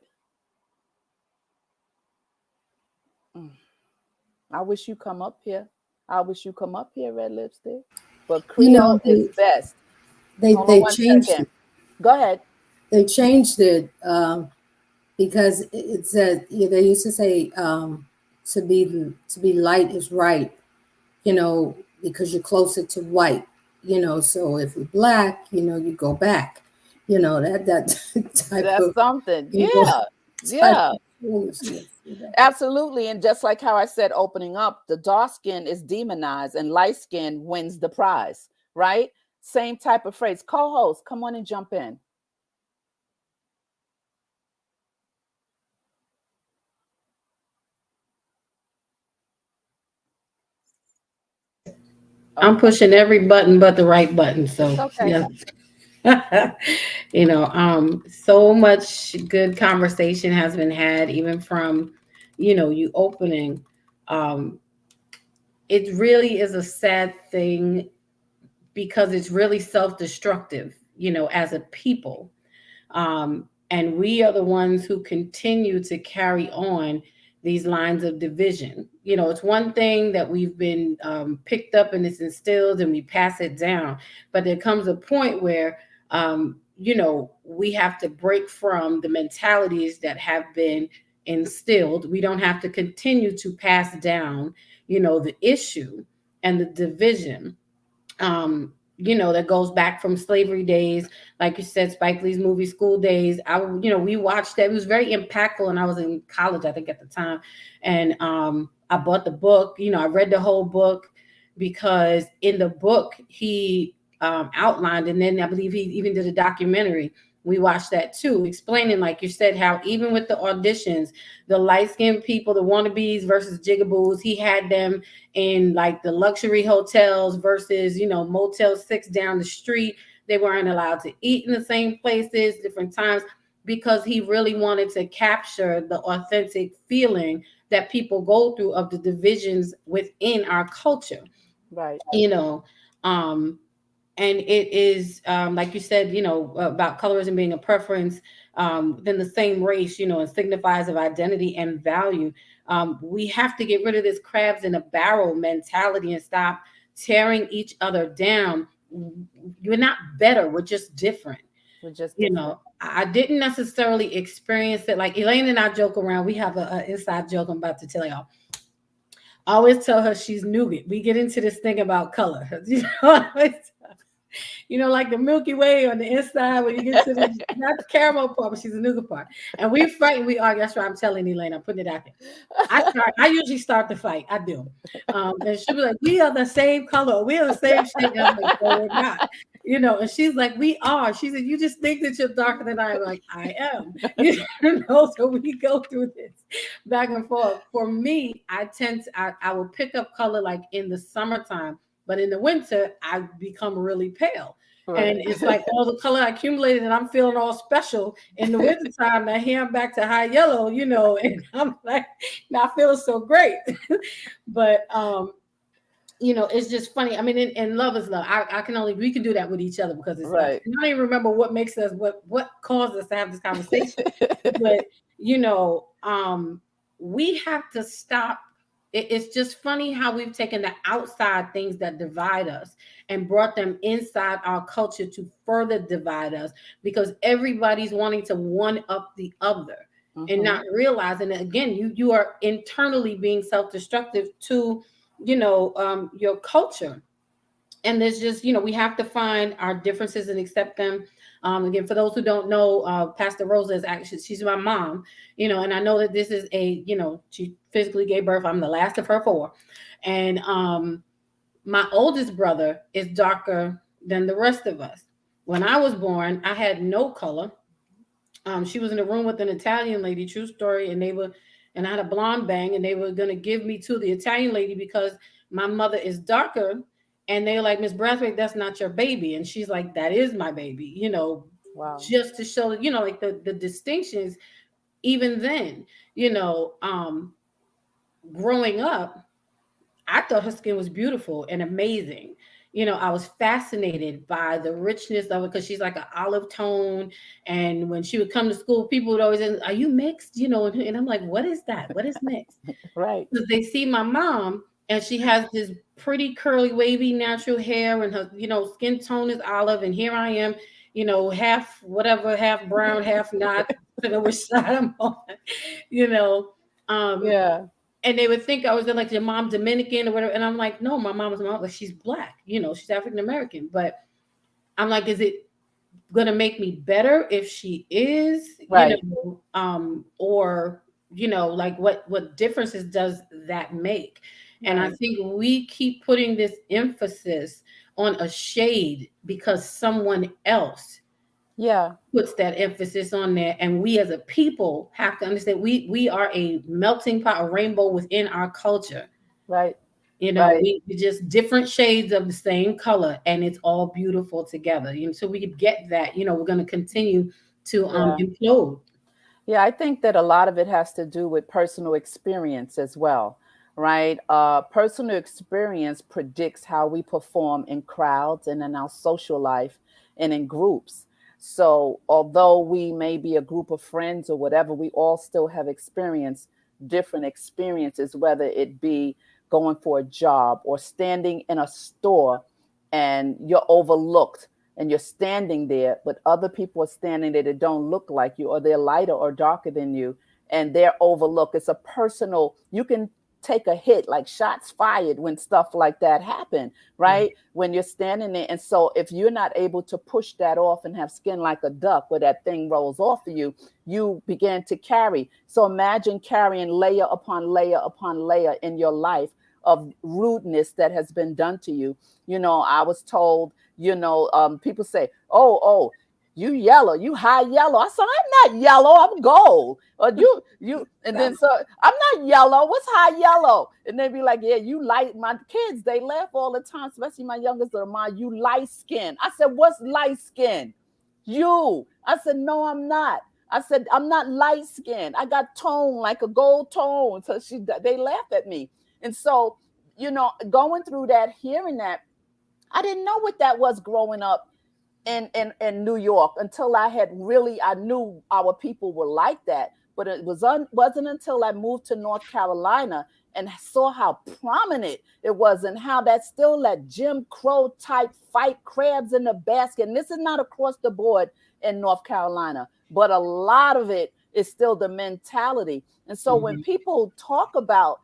I wish you come up here. I wish you come up here, Red Lipstick. But You know, Creole is best. Hold on they one changed second. it. Go ahead. They changed it because it said, yeah, they used to say to be light is right, you know, because you're closer to white, you know. So if you're black, you know, you go back, you know, that type That's of, something. you know, Yeah. type Yeah. of foolishness, you know. Absolutely. And just like how I said opening up, the dark skin is demonized and light skin wins the prize, right? Same type of phrase. Co-host, come on and jump in. I'm Okay. pushing every button but the right button. It's So okay. yeah. So much good conversation has been had, even from, you opening. Um, it really is a sad thing because it's really self-destructive, as a people. And we are the ones who continue to carry on these lines of division. It's one thing that we've been picked up and it's instilled and we pass it down, but there comes a point where we have to break from the mentalities that have been instilled. We don't have to continue to pass down, the issue and the division, that goes back from slavery days. Like you said, Spike Lee's movie School Days. We watched that. It was very impactful, and I was in college, I think, at the time. And I bought the book. I read the whole book because in the book he outlined, and then I believe he even did a documentary. We watched that too, explaining, like you said, how even with the auditions, the light skinned people, the wannabes versus jigaboos, he had them in like the luxury hotels versus, Motel 6 down the street. They weren't allowed to eat in the same places, different times, because he really wanted to capture the authentic feeling that people go through of the divisions within our culture, Right. you know. Um, and it is, like you said, about colorism being a preference within the same race, and signifies of identity and value. We have to get rid of this crabs in a barrel mentality and stop tearing each other down. You're not better, we're just different. We're just different. I didn't necessarily experience it. Like Elaine and I joke around. We have a inside joke I'm about to tell y'all. I always tell her she's nougat. We get into this thing about color. Like the Milky Way on the inside when you get to the not the caramel part, but she's a nougat part. And we fight and we argue. That's why I'm telling Elaine. I'm putting it out there. I usually start the fight. I do. And she'll be like, "We are the same color. We are the same shade." And I'm like, "No, we're not." And she's like, "We are." She said, "You just think that you're darker than I am." I'm like, "I am." So we go through this back and forth. For me, I will pick up color like in the summertime, but in the winter, I become really pale. And Right. it's like all the color accumulated, and I'm feeling all special in the wintertime. Now here I'm back to high yellow, and I'm like, not feeling so great. But it's just funny. I mean, and love is love. I can only we can do that with each other because it's us. Right. And I don't even remember what makes us what caused us to have this conversation. But you know, we have to stop. It's just funny how we've taken the outside things that divide us and brought them inside our culture to further divide us because everybody's wanting to one up the other and Mm-hmm. not realizing that again, you are internally being self-destructive to your culture. And there's just we have to find our differences and accept them. Again, for those who don't know, Pastor Rosa is actually she's my mom, and I know that this is she physically gave birth. I'm the last of her four, and my oldest brother is darker than the rest of us. When I was born, I had no color. She was in a room with an Italian lady, true story, and I had a blonde bang, and they were gonna give me to the Italian lady because my mother is darker, and they were like, Miss Brathwaite, that's not your baby, and she's like, that is my baby, Wow. just to show that, like the distinctions, even then, you know, um, growing up, I thought her skin was beautiful and amazing. I was fascinated by the richness of it because she's like an olive tone. And when she would come to school, people would always say, are you mixed? And I'm like, what is that? What is mixed? Right. Because they see my mom and she has this pretty curly, wavy, natural hair, and her, skin tone is olive. And here I am, half whatever, half brown, half not, depending on which side I'm on, you know. Um, Yeah. and they would think I was like your mom Dominican or whatever. And I'm like, no, my mom is mom. Like she's black, she's African American. But I'm like, is it gonna make me better if she is, Right. or like what differences does that make? And I Right. think we keep putting this emphasis on a shade because someone else Yeah. puts that emphasis on there, and we as a people have to understand we are a melting pot, a rainbow within our culture. Right. Right. We just different shades of the same color, and it's all beautiful together. So we could get that. We're going to continue to Yeah. implode. Yeah, I think that a lot of it has to do with personal experience as well, right? Personal experience predicts how we perform in crowds and in our social life and in groups. So, although we may be a group of friends or whatever, we all still have experienced different experiences, whether it be going for a job or standing in a store and you're overlooked and you're standing there, but other people are standing there that don't look like you, or they're lighter or darker than you, and they're overlooked. It's a personal, you can take a hit, like shots fired when stuff like that happen, Yeah. right? When you're standing there. And so if you're not able to push that off and have skin like a duck where that thing rolls off of you, you begin to carry. So imagine carrying layer upon layer upon layer in your life of rudeness that has been done to you. I was told, people say, oh, you yellow, you high yellow. I said, I'm not yellow, I'm gold. Or and then so I'm not yellow. What's high yellow? And they be like, yeah, you light. My kids, they laugh all the time, especially my youngest are mine. You light skin. I said, what's light skin? You. I said, no, I'm not. I said, I'm not light skinned. I got tone like a gold tone. So they laughed at me. And so, going through that, hearing that, I didn't know what that was growing up in New York until I knew our people were like that. But it wasn't until I moved to North Carolina and saw how prominent it was and how that's still that Jim Crow type fight, crabs in the basket. And this is not across the board in North Carolina, but a lot of it is still the mentality. And so when Mhm. people talk about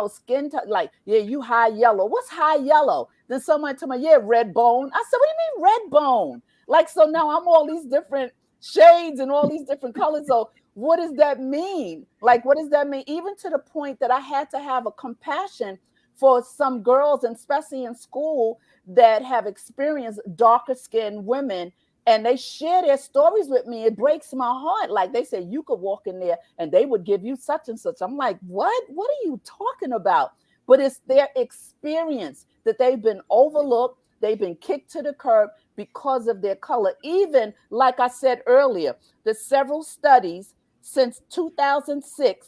skin like, yeah, you high yellow. What's high yellow? Then somebody told me, yeah, red bone. I said, what do you mean red bone? Like, so now I'm all these different shades and all these different colors. So what does that mean? Like, what does that mean? Even to the point that I had to have a compassion for some girls, and especially in school, that have experienced darker skinned women, and they share their stories with me. It breaks my heart. Like, they say, you could walk in there and they would give you such and such. I'm like, what are you talking about? But it's their experience that they've been overlooked, they've been kicked to the curb because of their color. Even like I said earlier, the several studies since 2006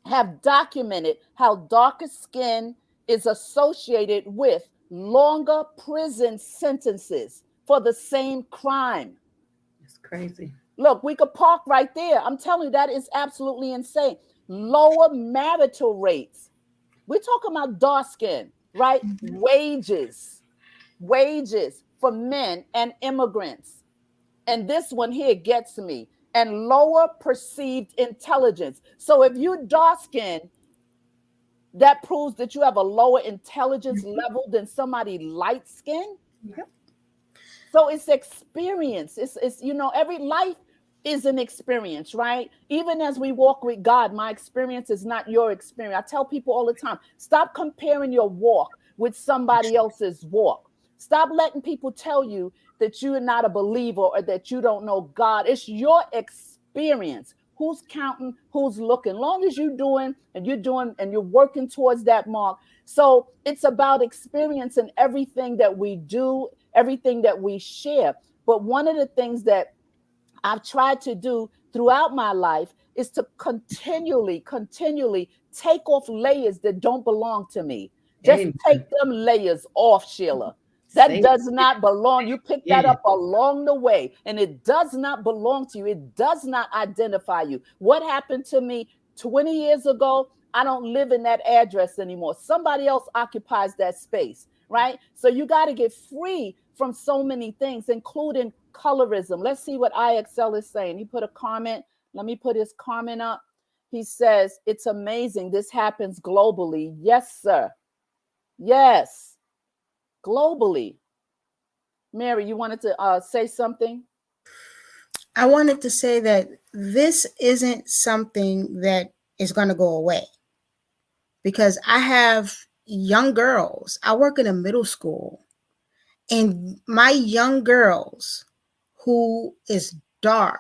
have documented how darker skin is associated with longer prison sentences for the same crime. It's crazy. Look, we could park right there. I'm telling you, that is absolutely insane. Lower marital rates. We're talking about dark skin, right? Wages for men and immigrants. And this one here gets me. And lower perceived intelligence. So if you dark skin, that proves that you have a lower intelligence level than somebody light skin. Yep. So it's experience. It's every life is an experience, right? Even as we walk with God, my experience is not your experience. I tell people all the time, stop comparing your walk with somebody else's walk. Stop letting people tell you that you're not a believer or that you don't know God. It's your experience. Who's counting? Who's looking? Long as you're doing and you're working towards that mark. So it's about experience in everything that we do, everything that we share. But one of the things that I've tried to do throughout my life is to continually take off layers that don't belong to me. Just Amen. take them layers off, Sheila. That Say does not belong. You picked that it. up along the way, and it does not belong to you. It does not identify you. What happened to me 20 years ago? I don't live in that address anymore. Somebody else occupies that space, right? So you got to get free from so many things, including colorism. Let's see what IXL is saying. He put a comment. Let me put his comment up. He says, it's amazing. This happens globally. Yes, sir. Yes, globally. Mary, you wanted to say something? I wanted to say that this isn't something that is going to go away, because I have young girls. I work in a middle school, and my young girls who is dark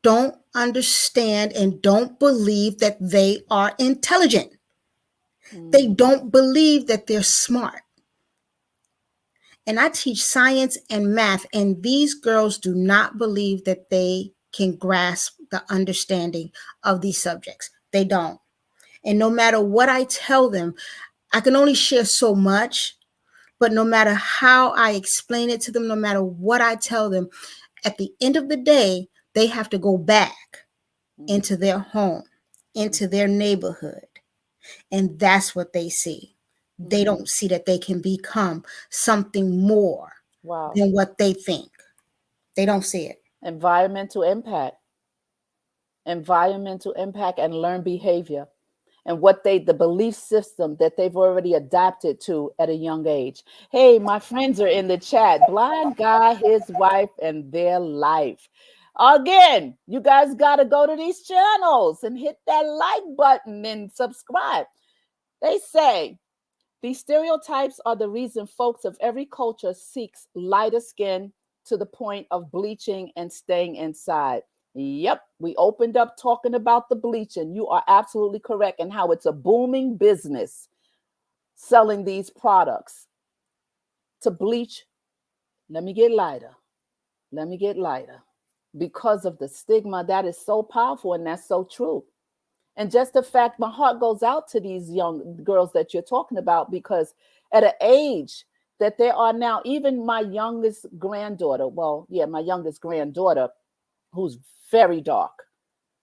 don't understand and don't believe that they are intelligent. They Mm, don't believe that they're smart. And I teach science and math, and these girls do not believe that they can grasp the understanding of these subjects. They don't. And no matter what I tell them, I can only share so much, but no matter how I explain it to them, no matter what I tell them, at the end of the day, they have to go back mm, into their home, into their neighborhood. And that's what they see. They mm. don't see that they can become something more Wow. than what they think. They don't see it. Environmental impact. Environmental impact and learned behavior. And what the belief system that they've already adapted to at a young age. Hey, my friends are in the chat. Blind guy, his wife, and their life. Again, you guys got to go to these channels and hit that like button and subscribe. They say these stereotypes are the reason folks of every culture seeks lighter skin to the point of bleaching and staying inside. Yep, we opened up talking about the bleaching. You are absolutely correct, and how it's a booming business selling these products to bleach. Let me get lighter. Let me get lighter. Because of the stigma that is so powerful, and that's so true. And just the fact, my heart goes out to these young girls that you're talking about, because at an age that they are now, even my youngest granddaughter, well, yeah, my youngest granddaughter, who's very dark,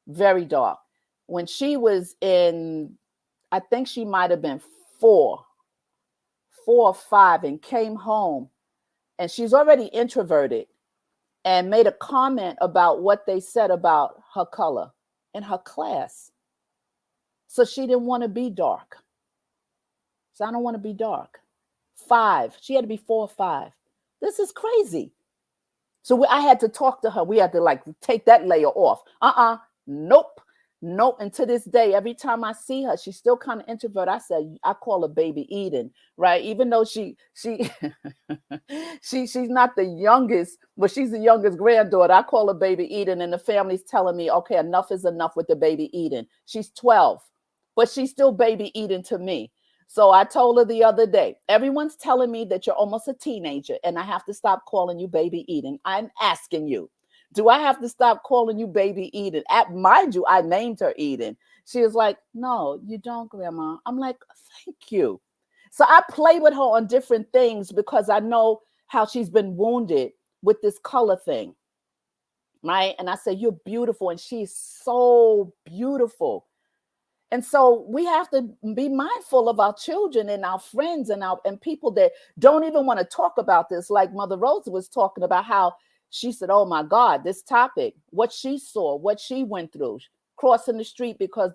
very dark. When she was in, I think she might have been four, 4 or 5, and came home, and she's already introverted, and made a comment about what they said about her color in her class. So she didn't want to be dark. So I don't want to be dark. 5. She had to be 4 or 5. This is crazy. So I had to talk to her. We had to like take that layer off. Nope. Nope. And to this day, every time I see her, she's still kind of introvert. I call her Baby Eden, right? Even though she she's not the youngest, but she's the youngest granddaughter. I call her Baby Eden, and the family's telling me, okay, enough is enough with the Baby Eden. She's 12, but she's still Baby Eden to me. So I told her the other day, everyone's telling me that you're almost a teenager and I have to stop calling you Baby Eden. I'm asking you, do I have to stop calling you Baby Eden? Mind you, I named her Eden. She was like, no, you don't, Grandma. I'm like, thank you. So I play with her on different things because I know how she's been wounded with this color thing, right? And I say, you're beautiful. And she's so beautiful. And so we have to be mindful of our children and our friends and people that don't even want to talk about this. Like Mother Rosa was talking about how she said, oh my God, this topic, what she saw, what she went through, crossing the street because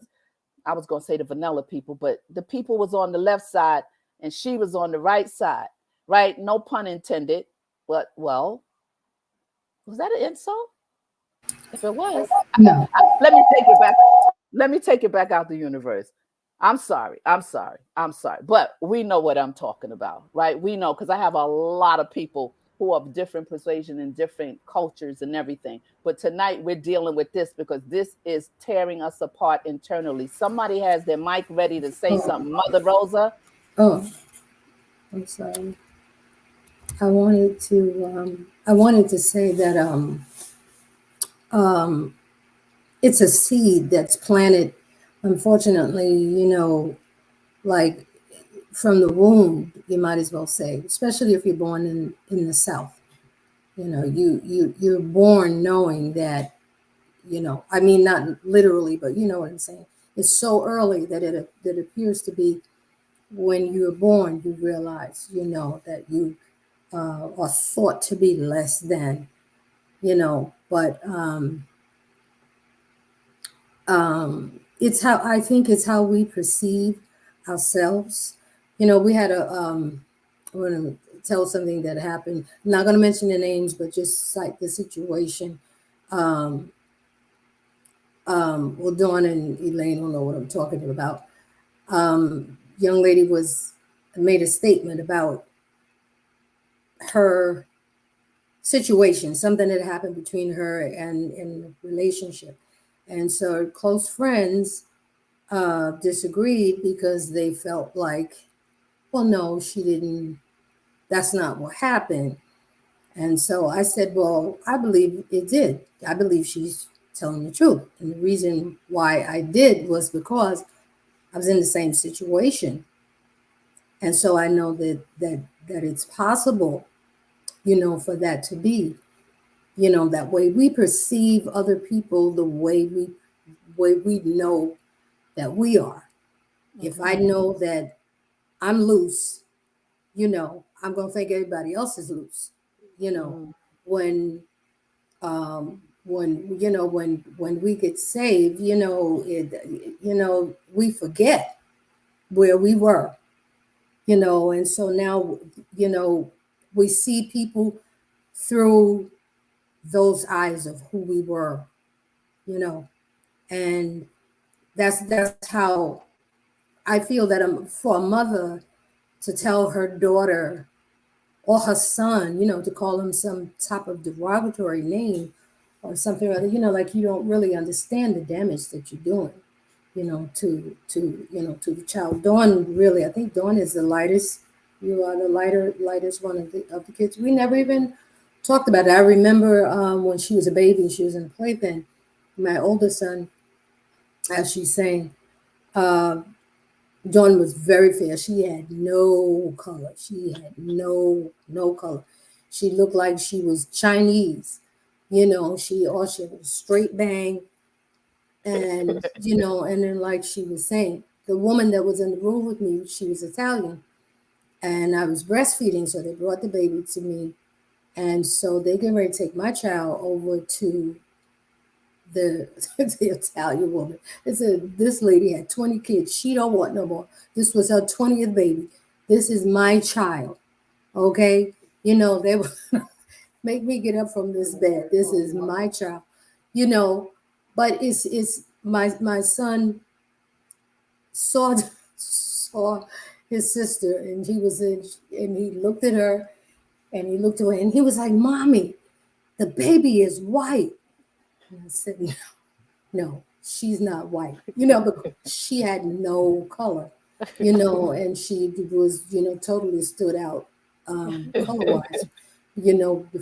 I was going to say the vanilla people, but the people was on the left side and she was on the right side, right? No pun intended. But, well, was that an insult? If it was, No. let me take it back. Let me take it back out the universe. I'm sorry. I'm sorry. I'm sorry. But we know what I'm talking about, right? We know because I have a lot of people who are of different persuasion and different cultures and everything. But tonight we're dealing with this because this is tearing us apart internally. Somebody has their mic ready to say Oh, something. Mother Rosa. oh, I'm sorry. I wanted to say that um, it's a seed that's planted. Unfortunately, like from the womb, you might as well say, especially if you're born in the South. You're born knowing that, I mean, not literally, but you know what I'm saying. It's so early that appears to be when you're born, you realize, that you are thought to be less than, but it's how I think it's how we perceive ourselves. We had I'm going to tell something that happened. I'm not going to mention the names, but just cite the situation. Um, well, Dawn and Elaine will know what I'm talking about. Young lady was made a statement about her situation, something that happened between her and the relationship, and so close friends disagreed because they felt like, well, no, she didn't. That's not what happened. And so I said, well, I believe it did. I believe she's telling the truth. And the reason why I did was because I was in the same situation. And so I know that it's possible, for that to be, that way we perceive other people the way we know that we are. If I Mm-hmm, know that I'm loose, I'm gonna think everybody else is loose. You know, mm-hmm, when when we get saved, we forget where we were, and so now, you know, we see people through those eyes of who we were, you know, and that's how I feel that for a mother to tell her daughter or her son, to call him some type of derogatory name or something or other, like you don't really understand the damage that you're doing, to the child. Dawn, really, I think Dawn is the lightest. You are the lightest one of the kids. We never even talked about it. I remember when she was a baby, she was in a playpen. My older son, as she's saying, uh, Dawn was very fair. She had no color. She had no color. She looked like she was Chinese. She had a straight bang, and and then like she was saying, the woman that was in the room with me, she was Italian, and I was breastfeeding, so they brought the baby to me, and so they get ready to take my child over to the the Italian woman. It said this lady had 20 kids. She don't want no more. This was her 20th baby. This is my child. Okay, they would make me get up from this bed. This is my child. You know, but it's my son saw saw his sister, and he looked at her, and he looked away, and he was like, "Mommy, the baby is white." And I said, "No, she's not white." But she had no color, and she was, totally stood out color wise,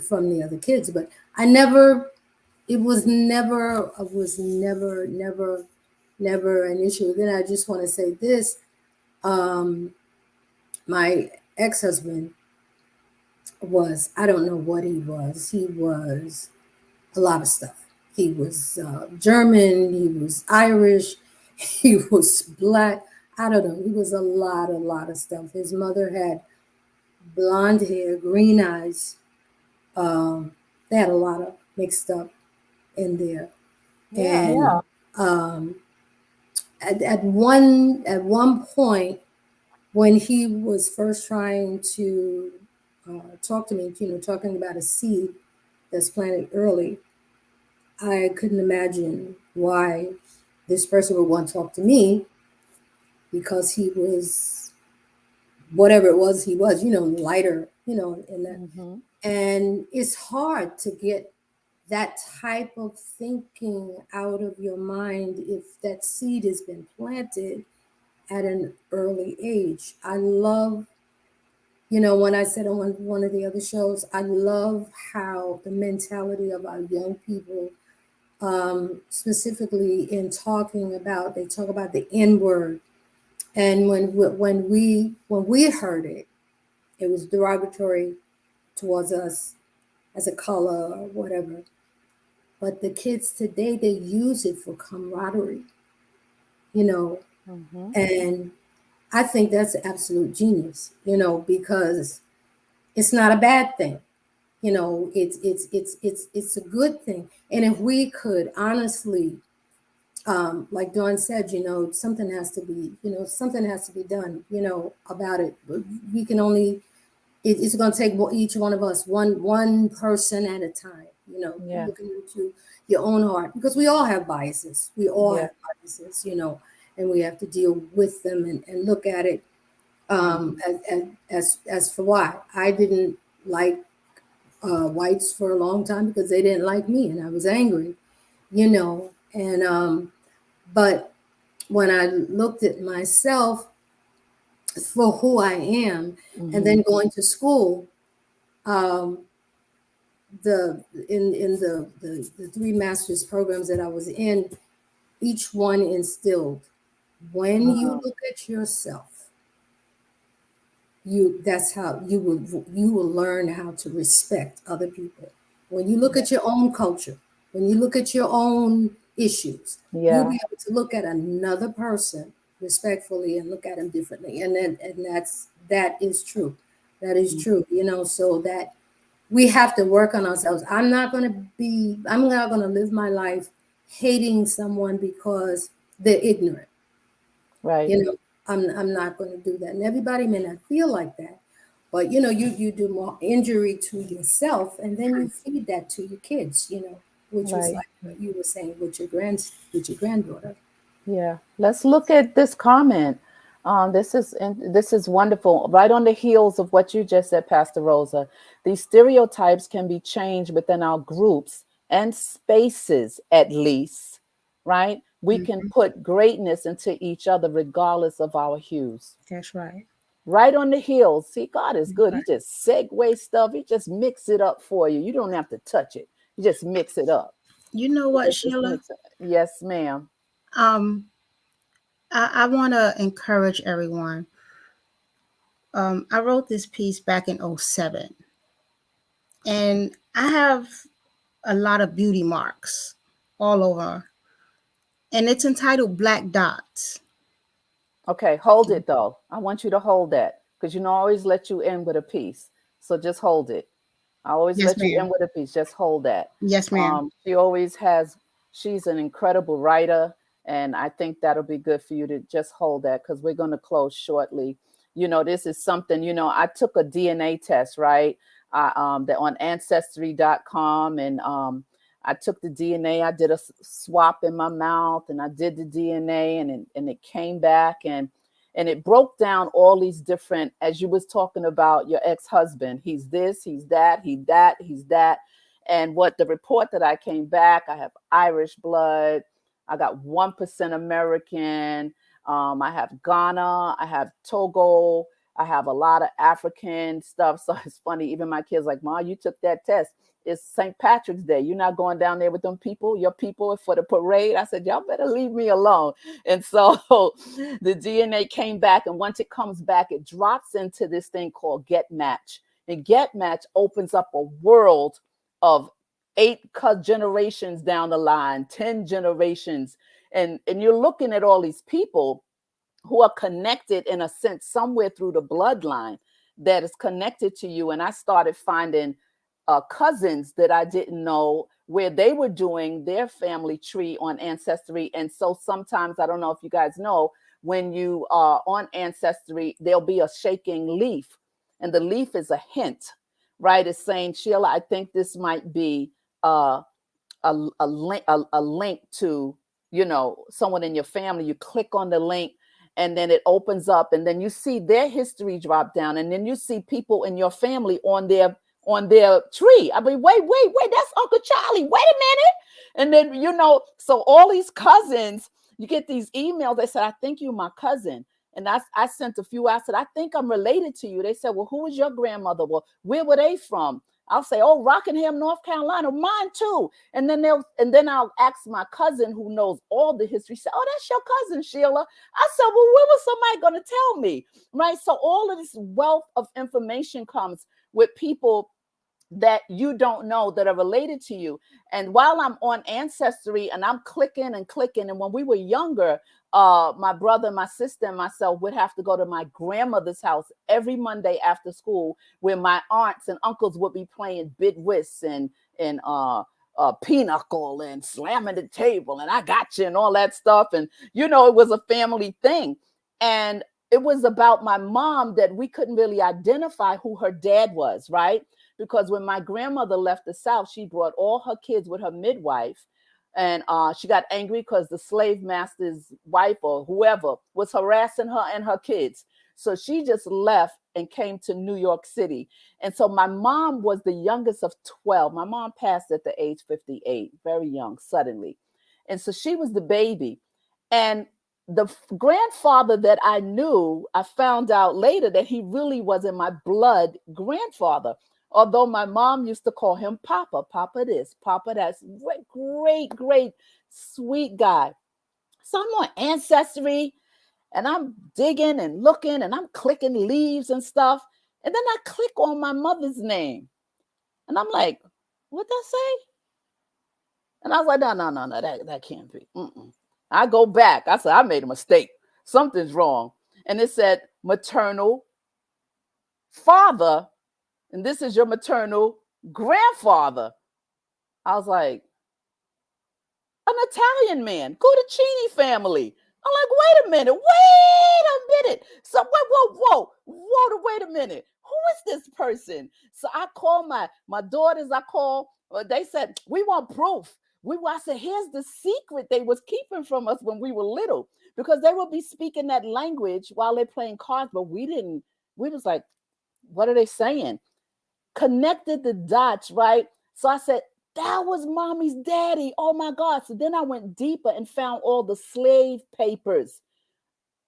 from the other kids. But I never, it was never an issue. Then I just want to say this. Um, my ex-husband was, I don't know what he was. He was a lot of stuff. He was German, he was Irish, he was black. I don't know. He was a lot of stuff. His mother had blonde hair, green eyes. Um, they had a lot of mixed up in there. Yeah. And um, at one point, when he was first trying to talk to me, talking about a seed that's planted early, I couldn't imagine why this person would want to talk to me, because he was whatever it was he was, lighter, in that. Mm-hmm. And it's hard to get that type of thinking out of your mind if that seed has been planted at an early age. I love, when I said on one of the other shows, I love how the mentality of our young people, specifically in talking about, they talk about the N word, and when we heard it, it was derogatory towards us as a color or whatever. But the kids today, they use it for camaraderie, you know, Mm-hmm. and I think that's absolute genius, because it's not a bad thing. It's a good thing. And if we could honestly, like Dawn said, something has to be done, about it. We can only, it's going to take each one of us, one person at a time, Yeah. looking into your own heart, because we all have biases. We all Yeah. have biases, and we have to deal with them, and look at it, Mm-hmm. as for why I didn't like whites for a long time, because they didn't like me, and I was angry, and but when I looked at myself for who I am, and Mm-hmm. then going to school, um, the in the three master's programs that I was in, each one instilled, when you look at yourself, that's how you will learn how to respect other people. When you look Yeah. at your own culture, when you look at your own issues, you'll Yeah. be able to look at another person respectfully and look at them differently. And that is true. That is true. So that we have to work on ourselves. I'm not going to live my life hating someone because they're ignorant. Right. You know, I'm not going to do that. And everybody may not feel like that, but you do more injury to yourself, and then you feed that to your kids. Which was Right. like what you were saying with your granddaughter. Yeah. Let's look at this comment. This is wonderful. Right on the heels of what you just said, Pastor Rosa. These stereotypes can be changed within our groups and spaces, at least. Right. We can Mhm. put greatness into each other, regardless of our hues. That's right. Right on the heels. See, God is good. He Right. just segue stuff. He just mix it up for you. You don't have to touch it. You just mix it up. You know what, Just Sheila? mix it. Yes, ma'am. Um, I want to encourage everyone. I wrote this piece back in '07, and I have a lot of beauty marks all over, and it's entitled Black Dots. Okay, hold it though. I want you to hold that because I always let you in with a piece. So just hold it. I always Yes, let you in ma'am. with a piece. Just hold that. Yes, ma'am. She always has. She's an incredible writer, and I think that'll be good for you to just hold that because we're going to close shortly. This is something, I took a DNA test, right? That on ancestry.com, and I took the DNA. I did a swap in my mouth, and I did the DNA, and it came back, and it broke down all these different, as you was talking about your ex-husband. He's this, he's that, he's that. And what the report that I came back, I have Irish blood. I got 1% American. I have Ghana. I have Togo. I have a lot of African stuff. So it's funny. Even my kids like, Ma, you took that test. It's St. Patrick's Day. You're not going down there with them people, your people, for the parade. I said, y'all better leave me alone. And so the DNA came back. And once it comes back, it drops into this thing called Get Match. And Get Match opens up a world of 8 generations down the line, 10 generations. And you're looking at all these people who are connected in a sense somewhere through the bloodline that is connected to you. And I started finding cousins that I didn't know where they were doing their family tree on Ancestry. And so sometimes, I don't know if you guys know, when you are on Ancestry, there'll be a shaking leaf, and the leaf is a hint, right? It's saying, Sheila, I think this might be a link to, someone in your family. You click on the link, and then it opens up, and then you see their history drop down, and then you see people in your family on their tree. I mean, wait, that's Uncle Charlie. Wait a minute. And then, so all these cousins, you get these emails. They said, I think you're my cousin. And I sent a few. I said, I think I'm related to you. They said, well, who is your grandmother? Well, where were they from? I'll say, oh, Rockingham, North Carolina, mine too. And then I'll ask my cousin who knows all the history. Say, oh, that's your cousin, Sheila. I said, well, when was somebody going to tell me? Right. So all of this wealth of information comes with people that you don't know that are related to you. And while I'm on Ancestry and I'm clicking and clicking, and when we were younger, my brother, my sister, and myself would have to go to my grandmother's house every Monday after school, where my aunts and uncles would be playing bid whist and pinochle and slamming the table and I got you and all that stuff. And it was a family thing. And it was about my mom that we couldn't really identify who her dad was, right? Because when my grandmother left the South, she brought all her kids with her midwife. And she got angry because the slave master's wife or whoever was harassing her and her kids. So she just left and came to New York City. And so my mom was the youngest of 12. My mom passed at the age 58, very young, suddenly. And so she was the baby. And the grandfather that I knew, I found out later that he really wasn't my blood grandfather. Although my mom used to call him Papa, Papa this, Papa that. Great, sweet guy. So I'm on Ancestry and I'm digging and looking and I'm clicking leaves and stuff. And then I click on my mother's name. And I'm like, what that say? And I was like, no, that can't be. Mm-mm. I go back. I said, I made a mistake. Something's wrong. And it said maternal father, and this is your maternal grandfather. I was like, an Italian man, Guttacini family. I'm like, wait a minute. So wait a minute. Who is this person? So I call my daughters. They said, we want proof. I said, here's the secret they was keeping from us when we were little, because they would be speaking that language while they're playing cards, but we was like, what are they saying? Connected the dots, right? So I said, that was mommy's daddy. Oh my God. So then I went deeper and found all the slave papers,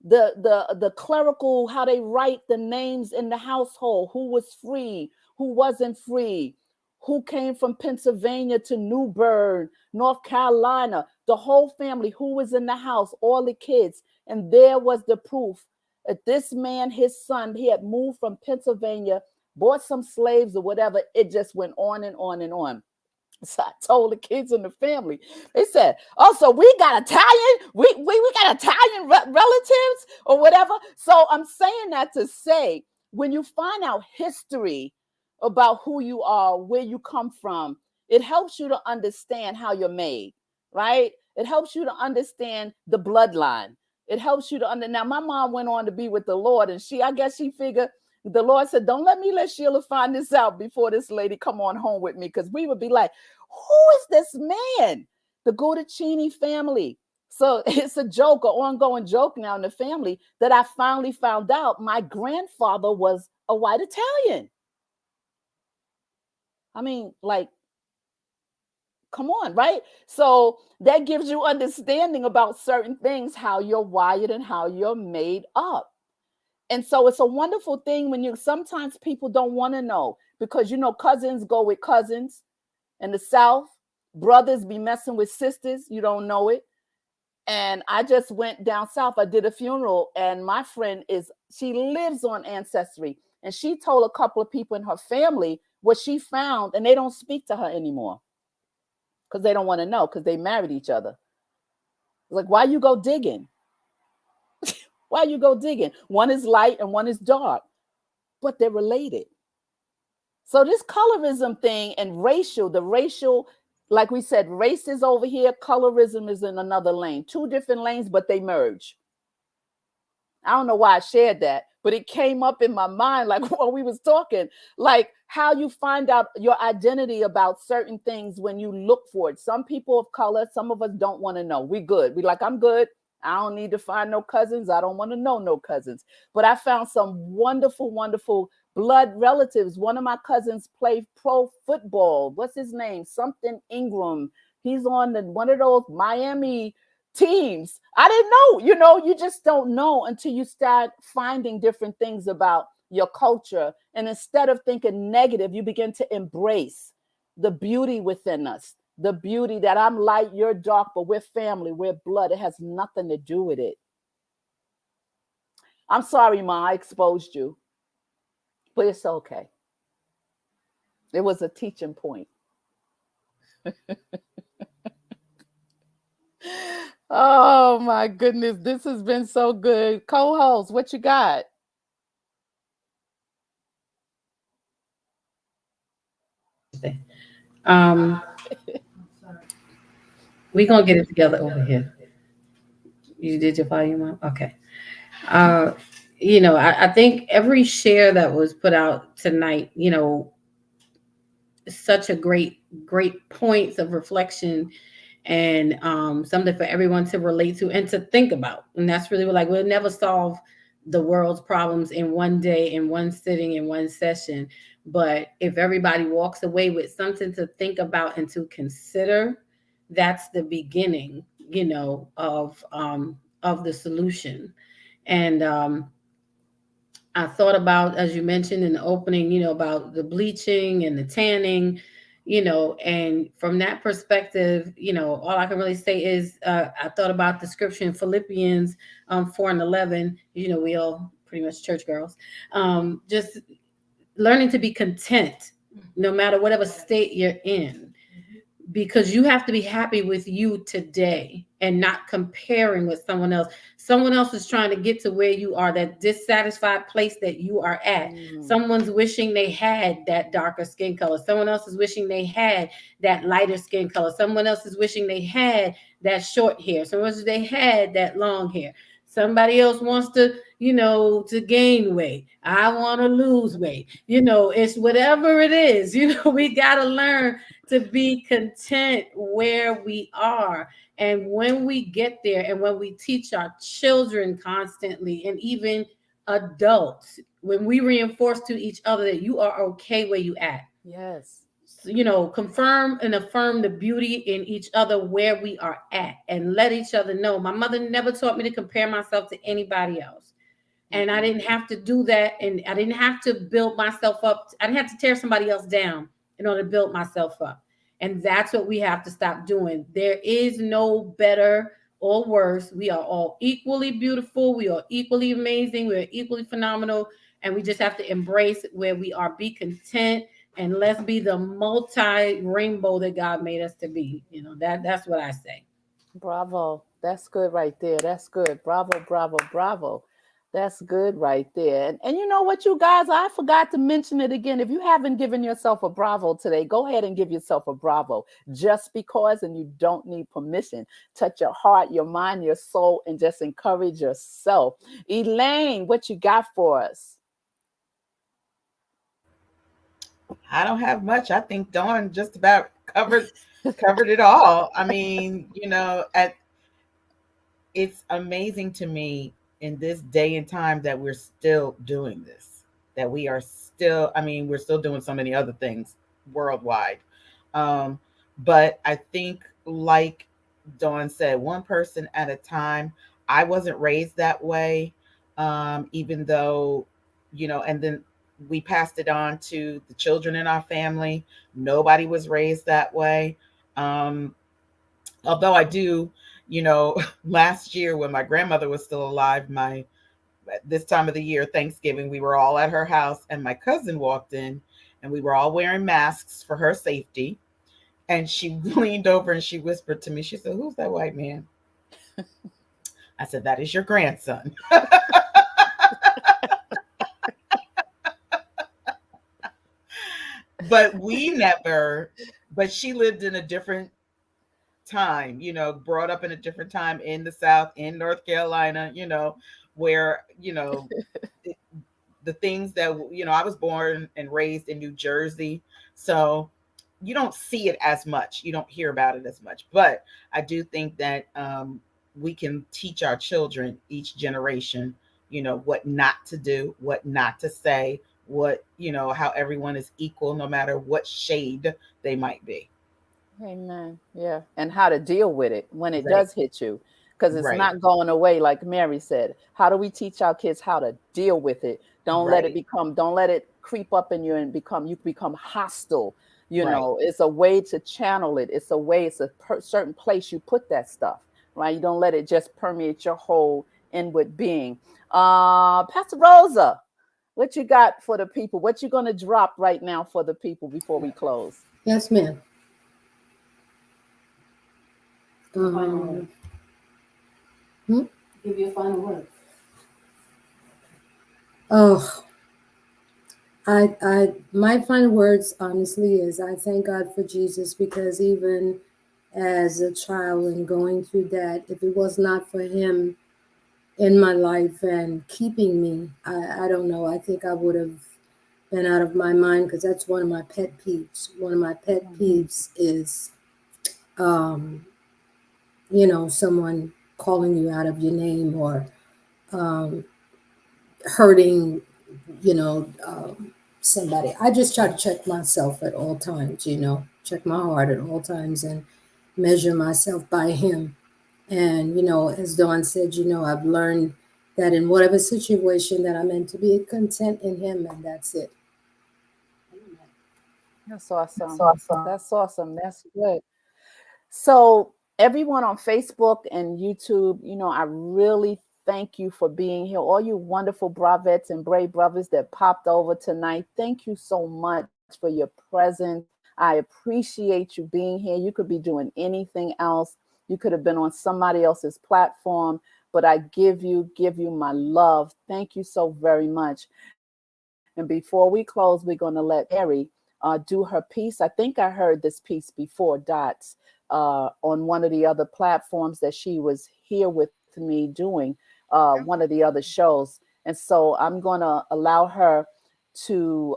the clerical, how they write the names in the household, who was free, who wasn't free, who came from Pennsylvania to New Bern, North Carolina, the whole family, who was in the house, all the kids. And there was the proof that this man, his son, he had moved from Pennsylvania, bought some slaves or whatever. It just went on and on and on. So I told the kids in the family, they said, oh, so we got Italian, we got Italian relatives or whatever. So I'm saying that to say, when you find out history about who you are, where you come from, it helps you to understand how you're made, right? It helps you to understand the bloodline. It helps you to under. Now, my mom went on to be with the Lord, and I guess she figured the Lord said, "Don't let Sheila find this out before this lady come on home with me," because we would be like, "Who is this man?" The Guidacini family. So it's a joke, an ongoing joke now in the family that I finally found out my grandfather was a white Italian. I mean, like, come on, right? So that gives you understanding about certain things, how you're wired and how you're made up. And so it's a wonderful thing when you sometimes people don't want to know because cousins go with cousins in the South, brothers be messing with sisters, you don't know it. And I just went down south. I did a funeral, and my friend she lives on Ancestry, and she told a couple of people in her family what she found, and they don't speak to her anymore because they don't want to know because they married each other. Like, why you go digging? Why you go digging? One is light and one is dark, but they're related. So this colorism thing and the racial, like we said, race is over here, colorism is in another lane. Two different lanes, but they merge. I don't know why I shared that, but it came up in my mind like while we was talking, like how you find out your identity about certain things when you look for it. Some people of color, some of us don't want to know. We good. We like, I'm good. I don't need to find no cousins. I don't want to know no cousins. But I found some wonderful, wonderful blood relatives. One of my cousins played pro football. What's his name? Something Ingram. He's on one of those Miami teams. I didn't know, you just don't know until you start finding different things about your culture. And instead of thinking negative, you begin to embrace the beauty within us, the beauty that I'm light, you're dark, but we're family, we're blood. It has nothing to do with it. I'm sorry, Ma, I exposed you, but it's okay. It was a teaching point. Oh my goodness, this has been so good. Co-host, what you got? Um, we gonna get it together over here. You did your volume up? Okay. Uh, I think every share that was put out tonight, such a great points of reflection and something for everyone to relate to and to think about. And that's really what, like, we'll never solve the world's problems in one day, in one sitting, in one session. But if everybody walks away with something to think about and to consider, that's the beginning, of the solution. And I thought about, as you mentioned in the opening, about the bleaching and the tanning, and from that perspective, all I can really say is I thought about the scripture in Philippians 4:11. We all pretty much church girls. Just learning to be content no matter whatever state you're in, because you have to be happy with you today and not comparing with someone else. Someone else is trying to get to where you are, that dissatisfied place that you are at. Someone's wishing they had that darker skin color. Someone else is wishing they had that lighter skin color. Someone else is wishing they had that short hair. Someone else they had that long hair. Somebody else wants to gain weight. I want to lose weight. It's whatever it is. We got to learn to be content where we are. And when we get there, and when we teach our children constantly, and even adults, when we reinforce to each other that you are okay where you at. Yes. Confirm and affirm the beauty in each other where we are at, and let each other know. My mother never taught me to compare myself to anybody else. And I didn't have to do that. And I didn't have to build myself up. I didn't have to tear somebody else down in order to build myself up. And that's what we have to stop doing. There is no better or worse. We are all equally beautiful. We are equally amazing. We are equally phenomenal. And we just have to embrace where we are. Be content, and let's be the multi rainbow that God made us to be. That's what I say. Bravo. That's good right there. That's good. Bravo, bravo, bravo. That's good right there. And you know what, you guys, I forgot to mention it again. If you haven't given yourself a bravo today, go ahead and give yourself a bravo just because, and you don't need permission. Touch your heart, your mind, your soul, and just encourage yourself. Elaine, what you got for us? I don't have much. I think Dawn just about covered it all. I mean, it's amazing to me in this day and time that we're still doing this. That we are still, I mean, we're still doing so many other things worldwide. Um, but I think, like Dawn said, one person at a time. I wasn't raised that way, even though, and then we passed it on to the children in our family. Nobody was raised that way. Um, Although I do, last year when my grandmother was still alive, my this time of the year, Thanksgiving, we were all at her house and my cousin walked in and we were all wearing masks for her safety. And she leaned over and she whispered to me, she said, "Who's that white man?" I said, "That is your grandson." But we never, but she lived in a different time, brought up in a different time in the South, in North Carolina, where, the things that, I was born and raised in New Jersey. So you don't see it as much. You don't hear about it as much. But I do think that we can teach our children, each generation, what not to do, what not to say, how everyone is equal no matter what shade they might be. Amen. Yeah. And how to deal with it when it Right. does hit you. Because it's Right. not going away, like Mary said. How do we teach our kids how to deal with it? Right. Don't let it creep up in you and you become hostile. Right. It's a way to channel it. It's a certain place you put that stuff, right? You don't let it just permeate your whole inward being. Pastor Rosa, what you got for the people? What you going to drop right now for the people before we close? Yes, ma'am. Final word. Um, hmm? Give your final word. Oh, my final words, honestly, is I thank God for Jesus, because even as a child and going through that, if it was not for Him in my life and keeping me, I don't know. I think I would have been out of my mind, because that's one of my pet peeves. One of my pet peeves is, um, someone calling you out of your name, or um, hurting, you know, somebody. I just try to check myself at all times, check my heart at all times and measure myself by Him. And, as Dawn said, I've learned that in whatever situation that I'm in, to be content in Him, and that's it. That's awesome. That's awesome. That's good. So, everyone on Facebook and YouTube, I really thank you for being here. All you wonderful bravettes and brave brothers that popped over tonight. Thank you so much for your presence. I appreciate you being here. You could be doing anything else. You could have been on somebody else's platform, but I give you my love. Thank you so very much. And before we close, we're going to let Mary do her piece. I think I heard this piece before, Dots, on one of the other platforms that she was here with me doing, one of the other shows. And so I'm going to allow her to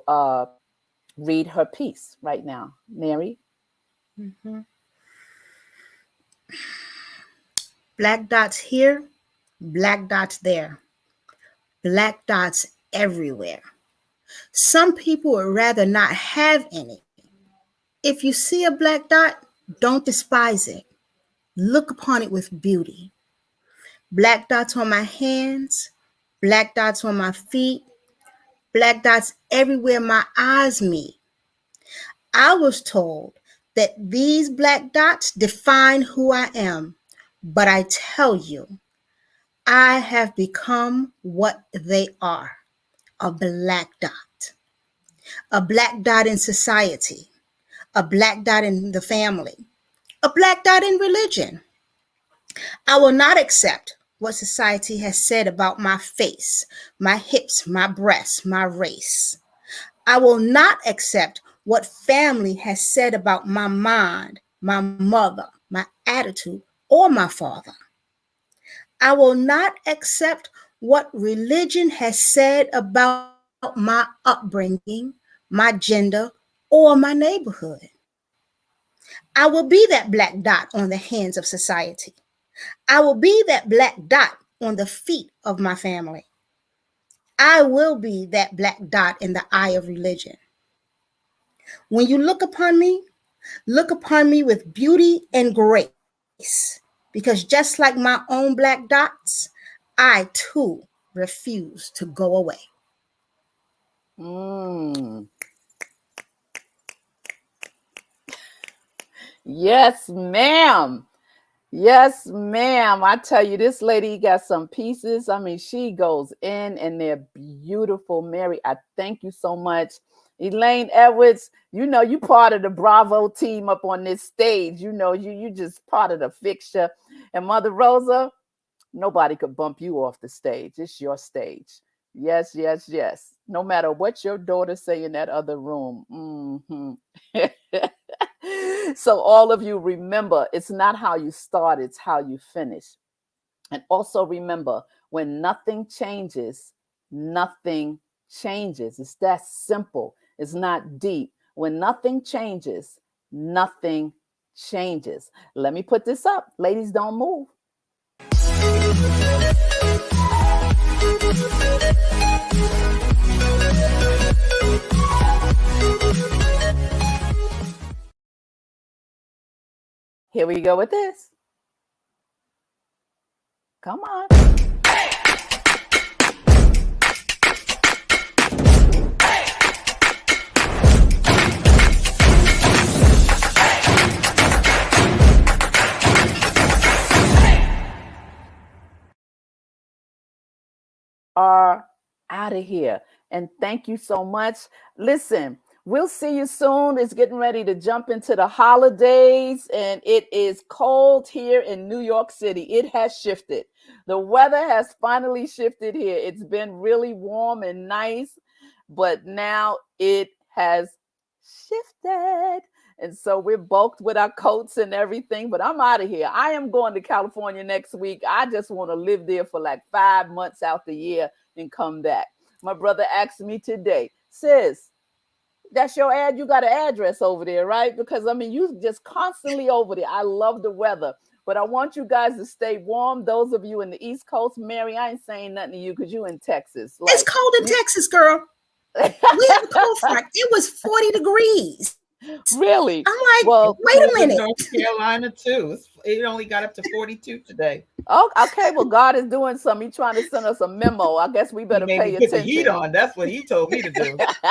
read her piece right now. Mary? Mhm. Black dots here, black dots there, black dots everywhere. Some people would rather not have any. If you see a black dot, don't despise it. Look upon it with beauty. Black dots on my hands, black dots on my feet, black dots everywhere my eyes meet. I was told that these black dots define who I am, but I tell you, I have become what they are, a black dot. A black dot in society, a black dot in the family, a black dot in religion. I will not accept what society has said about my face, my hips, my breasts, my race. I will not accept what family has said about my mind, my mother, my attitude, or my father. I will not accept what religion has said about my upbringing, my gender, or my neighborhood. I will be that black dot on the hands of society. I will be that black dot on the feet of my family. I will be that black dot in the eye of religion. When you look upon me with beauty and grace, because just like my own black dots, I too refuse to go away. Mm. Yes, ma'am. Yes, ma'am. I tell you, this lady got some pieces. I mean, she goes in and they're beautiful. Mary, I thank you so much. Elaine Edwards, you know, you part of the Bravo team up on this stage. You know, you just part of the fixture. And Mother Rosa, nobody could bump you off the stage. It's your stage. Yes, yes, yes. No matter what your daughter say in that other room. So all of you remember, it's not how you start, it's how you finish. And also remember, when nothing changes, nothing changes. It's that simple. It's not deep. When nothing changes, nothing changes. Let me put this up. Ladies, don't move. Here we go with this. Come on. Are out of here. And thank you so much. Listen, we'll see you soon. It's getting ready to jump into the holidays, and it is cold here in New York City. It has shifted. The weather has finally shifted here. It's been really warm and nice, but now it has shifted. And so we're bulked with our coats and everything, but I'm out of here. I am going to California next week. I just want to live there for like 5 months out the year and come back. My brother asked me today, sis, that's your ad. You got an address over there, right? Because I mean, you just constantly over there. I love the weather, but I want you guys to stay warm. Those of you in the East Coast, Mary, I ain't saying nothing to you because you in Texas. It's Like, cold in Texas, girl. We have a cold front. It was 40 degrees. I'm really? like, Well, wait a Cold in minute. North Carolina too. It only got up to 42 today. oh, okay. Well, God is doing something. He's trying to send us a memo. I guess we He better made me pay put the heat attention. on. That's what he told me to do. Yeah,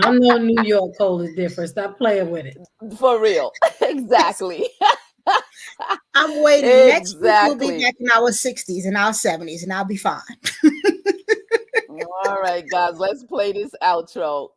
I know New York cold is different. Stop playing with it. For real. Exactly. I'm waiting. Next week we'll be Exactly. back in our 60s and our 70s, and I'll be fine. All right, guys, let's play this outro.